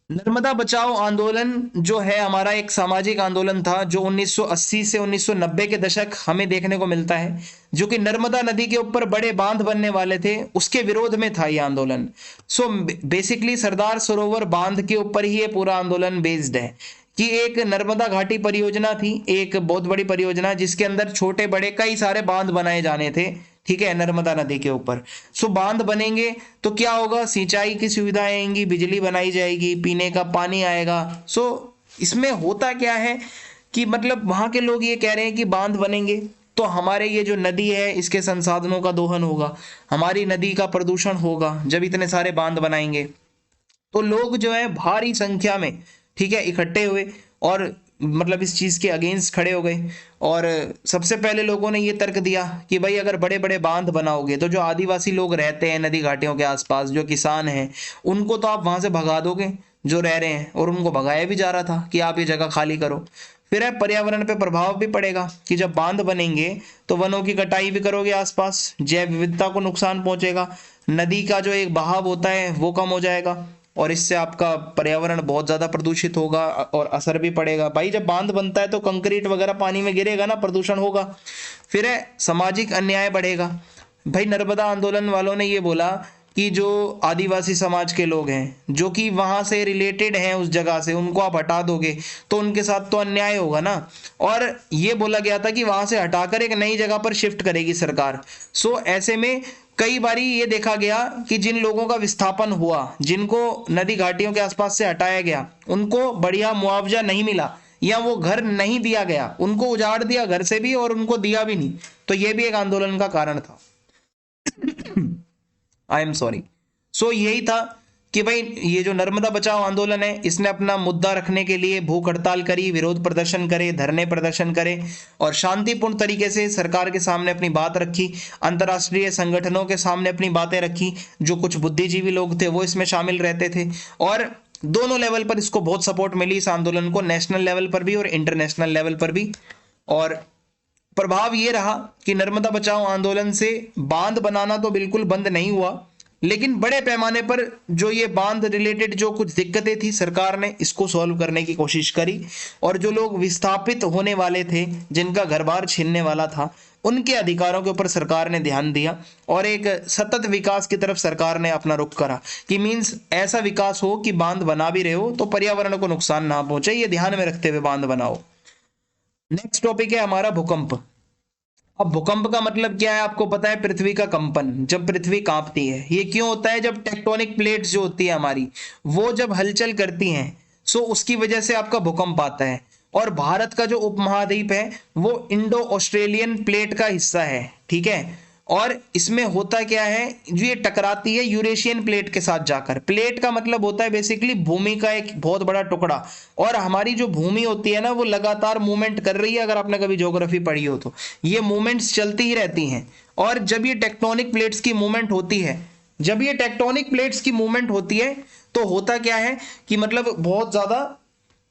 नर्मदा बचाओ आंदोलन जो है हमारा एक सामाजिक आंदोलन था जो 1980 से 1990 के दशक हमें देखने को मिलता है, जो कि नर्मदा नदी के ऊपर बड़े बांध बनने वाले थे उसके विरोध में था यह आंदोलन। सो बेसिकली सरदार सरोवर बांध के ऊपर ही ये पूरा आंदोलन बेस्ड है कि एक नर्मदा घाटी परियोजना थी, एक बहुत बड़ी परियोजना जिसके अंदर छोटे बड़े कई सारे बांध बनाए जाने थे, ठीक है, नर्मदा नदी के ऊपर। सो बांध बनेंगे तो क्या होगा, सिंचाई की सुविधाएं आएंगी, बिजली बनाई जाएगी, पीने का पानी आएगा। सो इसमें होता क्या है कि मतलब वहां के लोग ये कह रहे हैं कि बांध बनेंगे तो हमारे ये जो नदी है इसके संसाधनों का दोहन होगा, हमारी नदी का प्रदूषण होगा जब इतने सारे बांध बनाएंगे। तो लोग जो है भारी संख्या में, ठीक है, इकट्ठे हुए और मतलब इस चीज के अगेंस्ट खड़े हो गए। और सबसे पहले लोगों ने ये तर्क दिया कि भाई अगर बड़े बड़े बांध बनाओगे तो जो आदिवासी लोग रहते हैं नदी घाटियों के आसपास, जो किसान हैं, उनको तो आप वहां से भगा दोगे जो रह रहे हैं, और उनको भगाया भी जा रहा था कि आप ये जगह खाली करो। फिर है पर्यावरण पे प्रभाव भी पड़ेगा कि जब बांध बनेंगे तो वनों की कटाई भी करोगे, आसपास जैव विविधता को नुकसान पहुंचेगा, नदी का जो एक बहाव होता है वो कम हो जाएगा और इससे आपका पर्यावरण बहुत ज्यादा प्रदूषित होगा और असर भी पड़ेगा। भाई जब बांध बनता है तो कंक्रीट वगैरह पानी में गिरेगा ना, प्रदूषण होगा। फिर है सामाजिक अन्याय बढ़ेगा। भाई नर्मदा आंदोलन वालों ने ये बोला कि जो आदिवासी समाज के लोग हैं जो कि वहां से रिलेटेड हैं उस जगह से, उनको आप हटा दोगे तो उनके साथ तो अन्याय होगा ना। और ये बोला गया था कि वहां से हटाकर एक नई जगह पर शिफ्ट करेगी सरकार। सो ऐसे में कई बारी ये देखा गया कि जिन लोगों का विस्थापन हुआ, जिनको नदी घाटियों के आसपास से हटाया गया, उनको बढ़िया मुआवजा नहीं मिला या वो घर नहीं दिया गया, उनको उजाड़ दिया घर से भी और उनको दिया भी नहीं। तो ये भी एक आंदोलन का कारण था। I am sorry. सो यही था कि भाई ये जो नर्मदा बचाओ आंदोलन है इसने अपना मुद्दा रखने के लिए भूख हड़ताल करी, विरोध प्रदर्शन करे, धरने प्रदर्शन करे और शांतिपूर्ण तरीके से सरकार के सामने अपनी बात रखी, अंतर्राष्ट्रीय संगठनों के सामने अपनी बातें रखी। जो कुछ बुद्धिजीवी लोग थे वो इसमें शामिल रहते थे और दोनों लेवल पर इसको बहुत सपोर्ट मिली, इस आंदोलन को, नेशनल लेवल पर भी और इंटरनेशनल लेवल पर भी। और प्रभाव ये रहा कि नर्मदा बचाओ आंदोलन से बांध बनाना तो बिल्कुल बंद नहीं हुआ, लेकिन बड़े पैमाने पर जो ये बांध रिलेटेड जो कुछ दिक्कतें थी सरकार ने इसको सॉल्व करने की कोशिश करी। और जो लोग विस्थापित होने वाले थे, जिनका घर बार छीनने वाला था, उनके अधिकारों के ऊपर सरकार ने ध्यान दिया और एक सतत विकास की तरफ सरकार ने अपना रुख करा कि मींस ऐसा विकास हो कि बांध बना भी रहे हो तो पर्यावरण को नुकसान ना पहुंचे, ये ध्यान में रखते हुए बांध बनाओ। नेक्स्ट टॉपिक है हमारा भूकंप। अब भूकंप का मतलब क्या है आपको पता है, पृथ्वी का कंपन, जब पृथ्वी कांपती है। ये क्यों होता है, जब टेक्टोनिक प्लेट्स जो होती है हमारी वो जब हलचल करती हैं, सो उसकी वजह से आपका भूकंप आता है। और भारत का जो उपमहाद्वीप है वो इंडो ऑस्ट्रेलियन प्लेट का हिस्सा है, ठीक है। और इसमें होता क्या है, जो ये टकराती है यूरेशियन प्लेट के साथ जाकर। प्लेट का मतलब होता है बेसिकली भूमि का एक बहुत बड़ा टुकड़ा, और हमारी जो भूमि होती है ना वो लगातार मूवमेंट कर रही है। अगर आपने कभी ज्योग्राफी पढ़ी हो तो ये मूवमेंट्स चलती ही रहती हैं। और जब ये टेक्टोनिक प्लेट्स की मूवमेंट होती है, जब ये टेक्टोनिक प्लेट्स की मूवमेंट होती है तो होता क्या है कि मतलब बहुत ज्यादा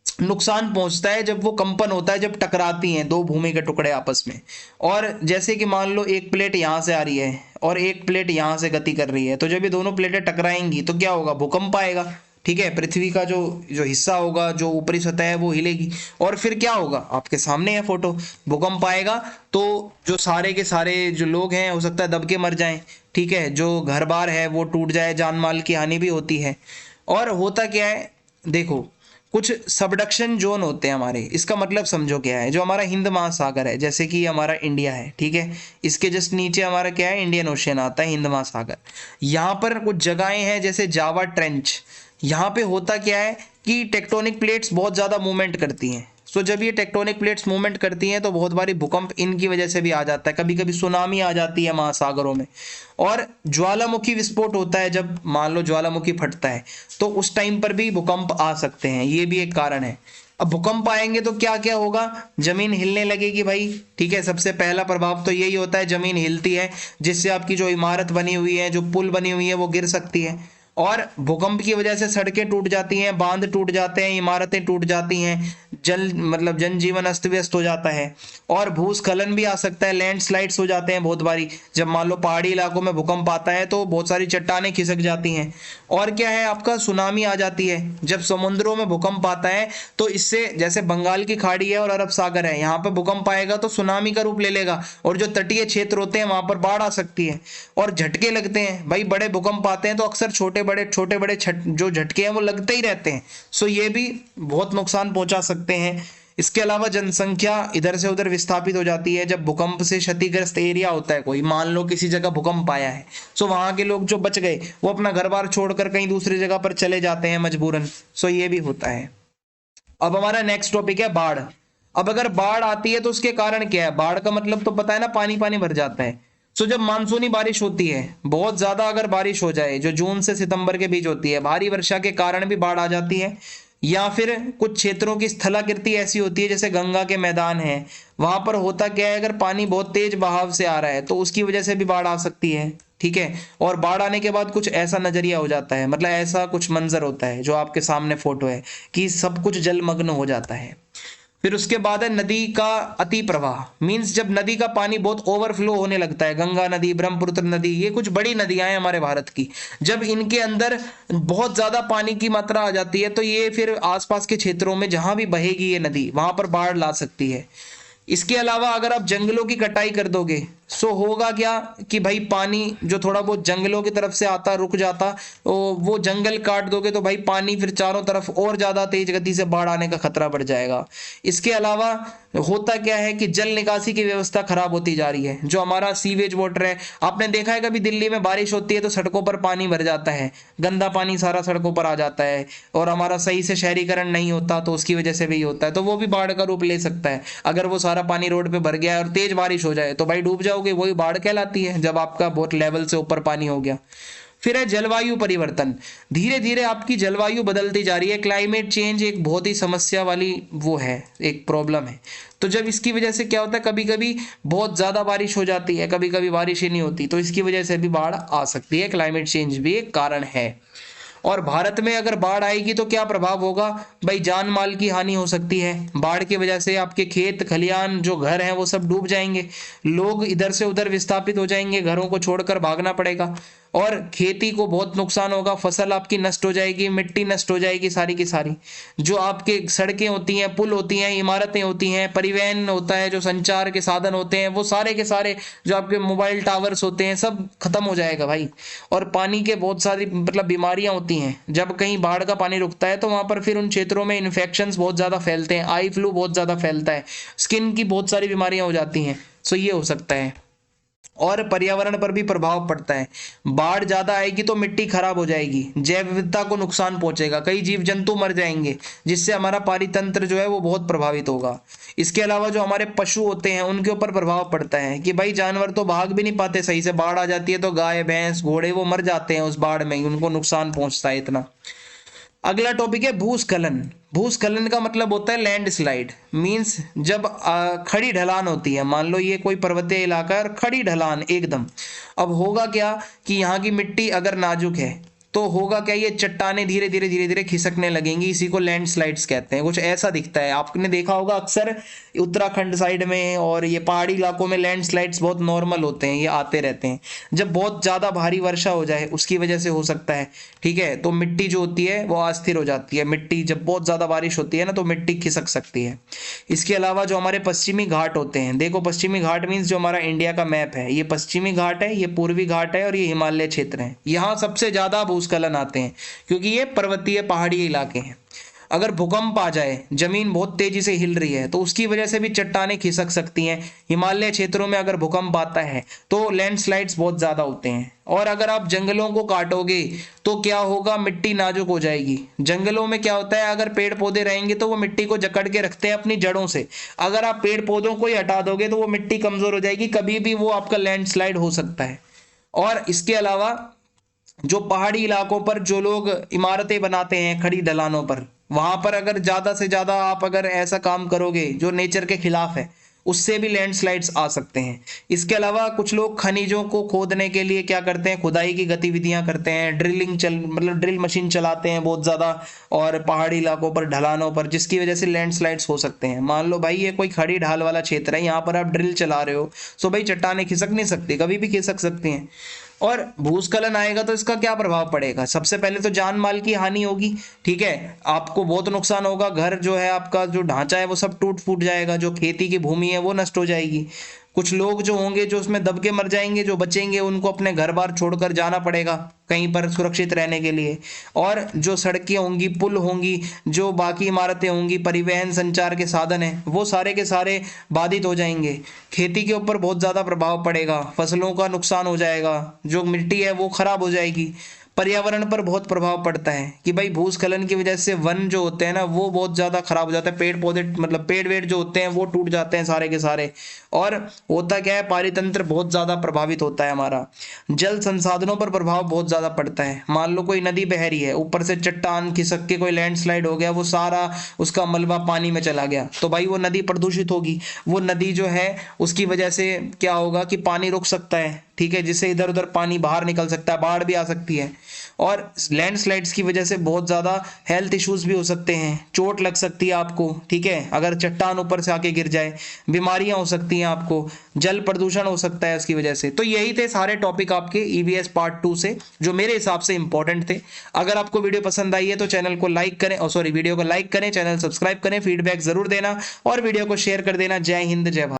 नुकसान पहुंचता है जब वो कंपन होता है, जब टकराती हैं दो भूमि के टुकड़े आपस में। और जैसे कि मान लो एक प्लेट यहां से आ रही है और एक प्लेट यहां से गति कर रही है, तो जब ये दोनों प्लेटें टकराएंगी तो क्या होगा, भूकंप आएगा, ठीक है। पृथ्वी का जो जो हिस्सा होगा, जो ऊपरी सतह है वो हिलेगी और फिर क्या होगा, आपके सामने है फोटो। भूकंप आएगा तो जो सारे के सारे जो लोग हैं हो सकता है दब के मर जाएं, ठीक है, जो घर बार है वो टूट जाए, जान माल की हानि भी होती है। और होता क्या है, देखो कुछ सबडक्शन जोन होते हैं हमारे, इसका मतलब समझो क्या है, जो हमारा हिंद महासागर है, जैसे कि हमारा इंडिया है, ठीक है, इसके जस्ट नीचे हमारा क्या है, इंडियन ओशियन आता है, हिंद महासागर। यहाँ पर कुछ जगहें हैं जैसे जावा ट्रेंच, यहाँ पे होता क्या है कि टेक्टोनिक प्लेट्स बहुत ज़्यादा मूवमेंट करती हैं। सो जब ये टेक्टोनिक प्लेट्स मूवमेंट करती हैं तो बहुत बारी भूकंप इनकी वजह से भी आ जाता है, कभी कभी सुनामी आ जाती है महासागरों में। और ज्वालामुखी विस्फोट होता है, जब मान लो ज्वालामुखी फटता है तो उस टाइम पर भी भूकंप आ सकते हैं, ये भी एक कारण है। अब भूकंप आएंगे तो क्या क्या होगा, जमीन हिलने लगेगी भाई, ठीक है। सबसे पहला प्रभाव तो यही होता है, जमीन हिलती है जिससे आपकी जो इमारत बनी हुई है, जो पुल बनी हुई है वो गिर सकती है। और भूकंप की वजह से सड़कें टूट जाती हैं, बांध टूट जाते हैं, इमारतें टूट जाती हैं, मतलब जनजीवन अस्त व्यस्त हो जाता है। और भूस्खलन भी आ सकता है, लैंडस्लाइड्स हो जाते हैं बहुत बारी। जब मान लो पहाड़ी इलाकों में भूकंप आता है तो बहुत सारी चट्टानें खिसक जाती हैं। और क्या है, आपका सुनामी आ जाती है। जब समुद्रों में भूकंप आता है तो इससे, जैसे बंगाल की खाड़ी है और अरब सागर है, यहाँ पर भूकंप आएगा तो सुनामी का रूप ले लेगा, और जो तटीय क्षेत्र होते हैं वहां पर बाढ़ आ सकती है। और झटके लगते हैं भाई, बड़े भूकंप आते हैं तो अक्सर छोटे बड़े जो झटके हैं वो लगते ही रहते हैं। सो ये भी बहुत नुकसान पहुंचा सकते हैं। इसके अलावा जनसंख्या इधर से उधर विस्थापित हो जाती है। जब भूकंप से क्षतिग्रस्त एरिया होता है, कोई मान लो किसी जगह भूकंप आया है, सो वहां के लोग जो बच गए वो अपना घर बार छोड़कर कहीं दूसरी जगह पर चले जाते हैं मजबूरन। सो ये भी होता है। अब हमारा नेक्स्ट टॉपिक है बाढ़। अब अगर बाढ़ आती है तो उसके कारण क्या है? बाढ़ का मतलब तो पता है ना, पानी पानी भर जाता है। सो जब मानसूनी बारिश होती है, बहुत ज्यादा अगर बारिश हो जाए, जो जून से सितंबर के बीच होती है, भारी वर्षा के कारण भी बाढ़ आ जाती है। या फिर कुछ क्षेत्रों की स्थलाकृति ऐसी होती है, जैसे गंगा के मैदान है, वहां पर होता क्या है, अगर पानी बहुत तेज बहाव से आ रहा है तो उसकी वजह से भी बाढ़ आ सकती है। ठीक है। और बाढ़ आने के बाद कुछ ऐसा नजरिया हो जाता है, मतलब ऐसा कुछ मंजर होता है जो आपके सामने फोटो है, कि सब कुछ जलमग्न हो जाता है। फिर उसके बाद है नदी का अति प्रवाह। मींस जब नदी का पानी बहुत ओवरफ्लो होने लगता है, गंगा नदी, ब्रह्मपुत्र नदी, ये कुछ बड़ी नदियां हैं हमारे भारत की, जब इनके अंदर बहुत ज्यादा पानी की मात्रा आ जाती है तो ये फिर आसपास के क्षेत्रों में जहां भी बहेगी ये नदी, वहां पर बाढ़ ला सकती है। इसके अलावा अगर आप जंगलों की कटाई कर दोगे, सो होगा क्या कि भाई पानी जो थोड़ा बहुत जंगलों की तरफ से आता रुक जाता, तो वो जंगल काट दोगे तो भाई पानी फिर चारों तरफ और ज्यादा तेज गति से बाढ़ आने का खतरा बढ़ जाएगा। इसके अलावा होता क्या है कि जल निकासी की व्यवस्था खराब होती जा रही है। जो हमारा सीवेज वाटर है, आपने देखा है कभी दिल्ली में बारिश होती है तो सड़कों पर पानी भर जाता है, गंदा पानी सारा सड़कों पर आ जाता है, और हमारा सही से शहरीकरण नहीं होता तो उसकी वजह से भी होता है। तो वो भी बाढ़ का रूप ले सकता है। अगर वो सारा पानी रोड पे भर गया है और तेज बारिश हो जाए तो भाई डूब जाओगे, वही बाढ़ कहलाती है, जब आपका बहुत लेवल से ऊपर पानी हो गया। फिर है जलवायु परिवर्तन। धीरे धीरे आपकी जलवायु बदलती जा रही है। क्लाइमेट चेंज एक बहुत ही समस्या वाली वो है, एक प्रॉब्लम है। तो जब इसकी वजह से क्या होता है, कभी कभी बहुत ज्यादा बारिश हो जाती है, कभी कभी बारिश ही नहीं होती, तो इसकी वजह से भी बाढ़ आ सकती है। क्लाइमेट चेंज भी एक कारण है। और भारत में अगर बाढ़ आएगी तो क्या प्रभाव होगा भाई? जान माल की हानि हो सकती है। बाढ़ की वजह से आपके खेत खलियान जो घर हैं वो सब डूब जाएंगे, लोग इधर से उधर विस्थापित हो जाएंगे, घरों को छोड़कर भागना पड़ेगा, और खेती को बहुत नुकसान होगा, फसल आपकी नष्ट हो जाएगी, मिट्टी नष्ट हो जाएगी सारी की सारी। जो आपके सड़कें होती हैं, पुल होती हैं, इमारतें होती हैं, परिवहन होता है, जो संचार के साधन होते हैं, वो सारे के सारे, जो आपके मोबाइल टावर्स होते हैं, सब खत्म हो जाएगा भाई। और पानी के बहुत सारी मतलब बीमारियां होती हैं। जब कहीं बाढ़ का पानी रुकता है तो वहां पर फिर उन क्षेत्रों में इन्फेक्शंस बहुत ज्यादा फैलते हैं, आई फ्लू बहुत ज्यादा फैलता है, स्किन की बहुत सारी बीमारियां हो जाती हैं। सो ये हो सकता है। और पर्यावरण पर भी प्रभाव पड़ता है। बाढ़ ज्यादा आएगी तो मिट्टी खराब हो जाएगी, जैव विविधता को नुकसान पहुंचेगा, कई जीव जंतु मर जाएंगे, जिससे हमारा पारितंत्र जो है वो बहुत प्रभावित होगा। इसके अलावा जो हमारे पशु होते हैं उनके ऊपर प्रभाव पड़ता है, कि भाई जानवर तो भाग भी नहीं पाते सही से, बाढ़ आ जाती है तो गाय भैंस घोड़े वो मर जाते हैं उस बाढ़ में, उनको नुकसान पहुंचता है इतना। अगला टॉपिक है भूस्खलन। भूस्खलन का मतलब होता है लैंड स्लाइड। मीन्स जब खड़ी ढलान होती है, मान लो ये कोई पर्वतीय इलाका है और खड़ी ढलान एकदम, अब होगा क्या कि यहाँ की मिट्टी अगर नाजुक है तो होगा क्या, ये चट्टाने धीरे धीरे खिसकने लगेंगी, इसी को लैंडस्लाइड्स कहते हैं। कुछ ऐसा दिखता है, आपने देखा होगा अक्सर उत्तराखंड साइड में और ये पहाड़ी इलाकों में लैंडस्लाइड्स बहुत नॉर्मल होते हैं, ये आते रहते हैं। जब बहुत ज्यादा भारी वर्षा हो जाए उसकी वजह से हो सकता है। ठीक है, तो मिट्टी जो होती है वो अस्थिर हो जाती है। मिट्टी जब बहुत ज्यादा बारिश होती है ना तो मिट्टी खिसक सकती है। इसके अलावा जो हमारे पश्चिमी घाट होते हैं, देखो पश्चिमी घाट मीन्स जो हमारा इंडिया का मैप है, ये पश्चिमी घाट है, ये पूर्वी घाट है और ये हिमालय क्षेत्र है। यहाँ सबसे ज्यादा भूस्खलन आते हैं क्योंकि ये पर्वतीय पहाड़ी इलाके हैं। अगर भूकंप आ जाए, जमीन बहुत तेजी से हिल रही है तो उसकी वजह से भी चट्टानें खिसक सकती हैं। हिमालय क्षेत्रों में अगर भूकंप आता है तो लैंडस्लाइड्स बहुत ज्यादा होते हैं। और अगर आप जंगलों को काटोगे तो क्या होगा, मिट्टी नाजुक हो जाएगी। जंगलों में क्या होता है, अगर पेड़ पौधे रहेंगे तो वो मिट्टी को जकड़ के रखते हैं अपनी जड़ों से। अगर आप पेड़ पौधों को ही हटा दोगे तो वो मिट्टी कमजोर हो जाएगी, कभी भी वो आपका लैंडस्लाइड हो सकता है। और इसके अलावा जो पहाड़ी इलाकों पर जो लोग इमारतें बनाते हैं खड़ी ढलानों पर, वहां पर अगर ज्यादा से ज्यादा आप अगर ऐसा काम करोगे जो नेचर के खिलाफ है, उससे भी लैंडस्लाइड्स आ सकते हैं। इसके अलावा कुछ लोग खनिजों को खोदने के लिए क्या करते हैं, खुदाई की गतिविधियां करते हैं, मतलब ड्रिल मशीन चलाते हैं बहुत ज़्यादा, और पहाड़ी इलाकों पर, ढलानों पर, जिसकी वजह से लैंडस्लाइड्स हो सकते हैं। मान लो भाई ये कोई खड़ी ढाल वाला क्षेत्र है, यहाँ पर आप ड्रिल चला रहे हो, सो भाई चट्टानें खिसक नहीं सकती, कभी भी खिसक सकती हैं। और भूस्खलन आएगा तो इसका क्या प्रभाव पड़ेगा, सबसे पहले तो जान माल की हानि होगी, ठीक है, आपको बहुत नुकसान होगा, घर जो है आपका जो ढांचा है वो सब टूट फूट जाएगा, जो खेती की भूमि है वो नष्ट हो जाएगी। कुछ लोग जो होंगे जो उसमें दब के मर जाएंगे, जो बचेंगे उनको अपने घर बार छोड़कर जाना पड़ेगा कहीं पर सुरक्षित रहने के लिए। और जो सड़कें होंगी, पुल होंगी, जो बाकी इमारतें होंगी, परिवहन संचार के साधन हैं, वो सारे के सारे बाधित हो जाएंगे। खेती के ऊपर बहुत ज़्यादा प्रभाव पड़ेगा, फसलों का नुकसान हो जाएगा, जो मिट्टी है वो खराब हो जाएगी। पर्यावरण पर बहुत प्रभाव पड़ता है कि भाई भूस्खलन की वजह से वन जो होते हैं ना वो बहुत ज़्यादा खराब हो जाता है, पेड़ पौधे मतलब पेड़ वेड़ जो होते हैं वो टूट जाते हैं सारे के सारे। और होता क्या है, पारितंत्र बहुत ज़्यादा प्रभावित होता है हमारा। जल संसाधनों पर प्रभाव बहुत ज़्यादा पड़ता है। मान लो कोई नदी बह रही है, ऊपर से चट्टान खिसक के कोई लैंडस्लाइड हो गया, वो सारा उसका मलबा पानी में चला गया, तो भाई वो नदी प्रदूषित होगी। वो नदी जो है उसकी वजह से क्या होगा कि पानी रुक सकता है, ठीक है, जिससे इधर उधर पानी बाहर निकल सकता है, बाढ़ भी आ सकती है। और लैंडस्लाइड्स की वजह से बहुत ज़्यादा हेल्थ इश्यूज भी हो सकते हैं, चोट लग सकती है आपको, ठीक है, अगर चट्टान ऊपर से आके गिर जाए, बीमारियां हो सकती हैं आपको, जल प्रदूषण हो सकता है उसकी वजह से। तो यही थे सारे टॉपिक आपके ईवीएस पार्ट 2 से, जो मेरे हिसाब से इंपॉर्टेंट थे। अगर आपको वीडियो पसंद आई है तो चैनल को लाइक करें, और सॉरी वीडियो को लाइक करें, चैनल सब्सक्राइब करें, फीडबैक जरूर देना और वीडियो को शेयर कर देना। जय हिंद, जय भारत।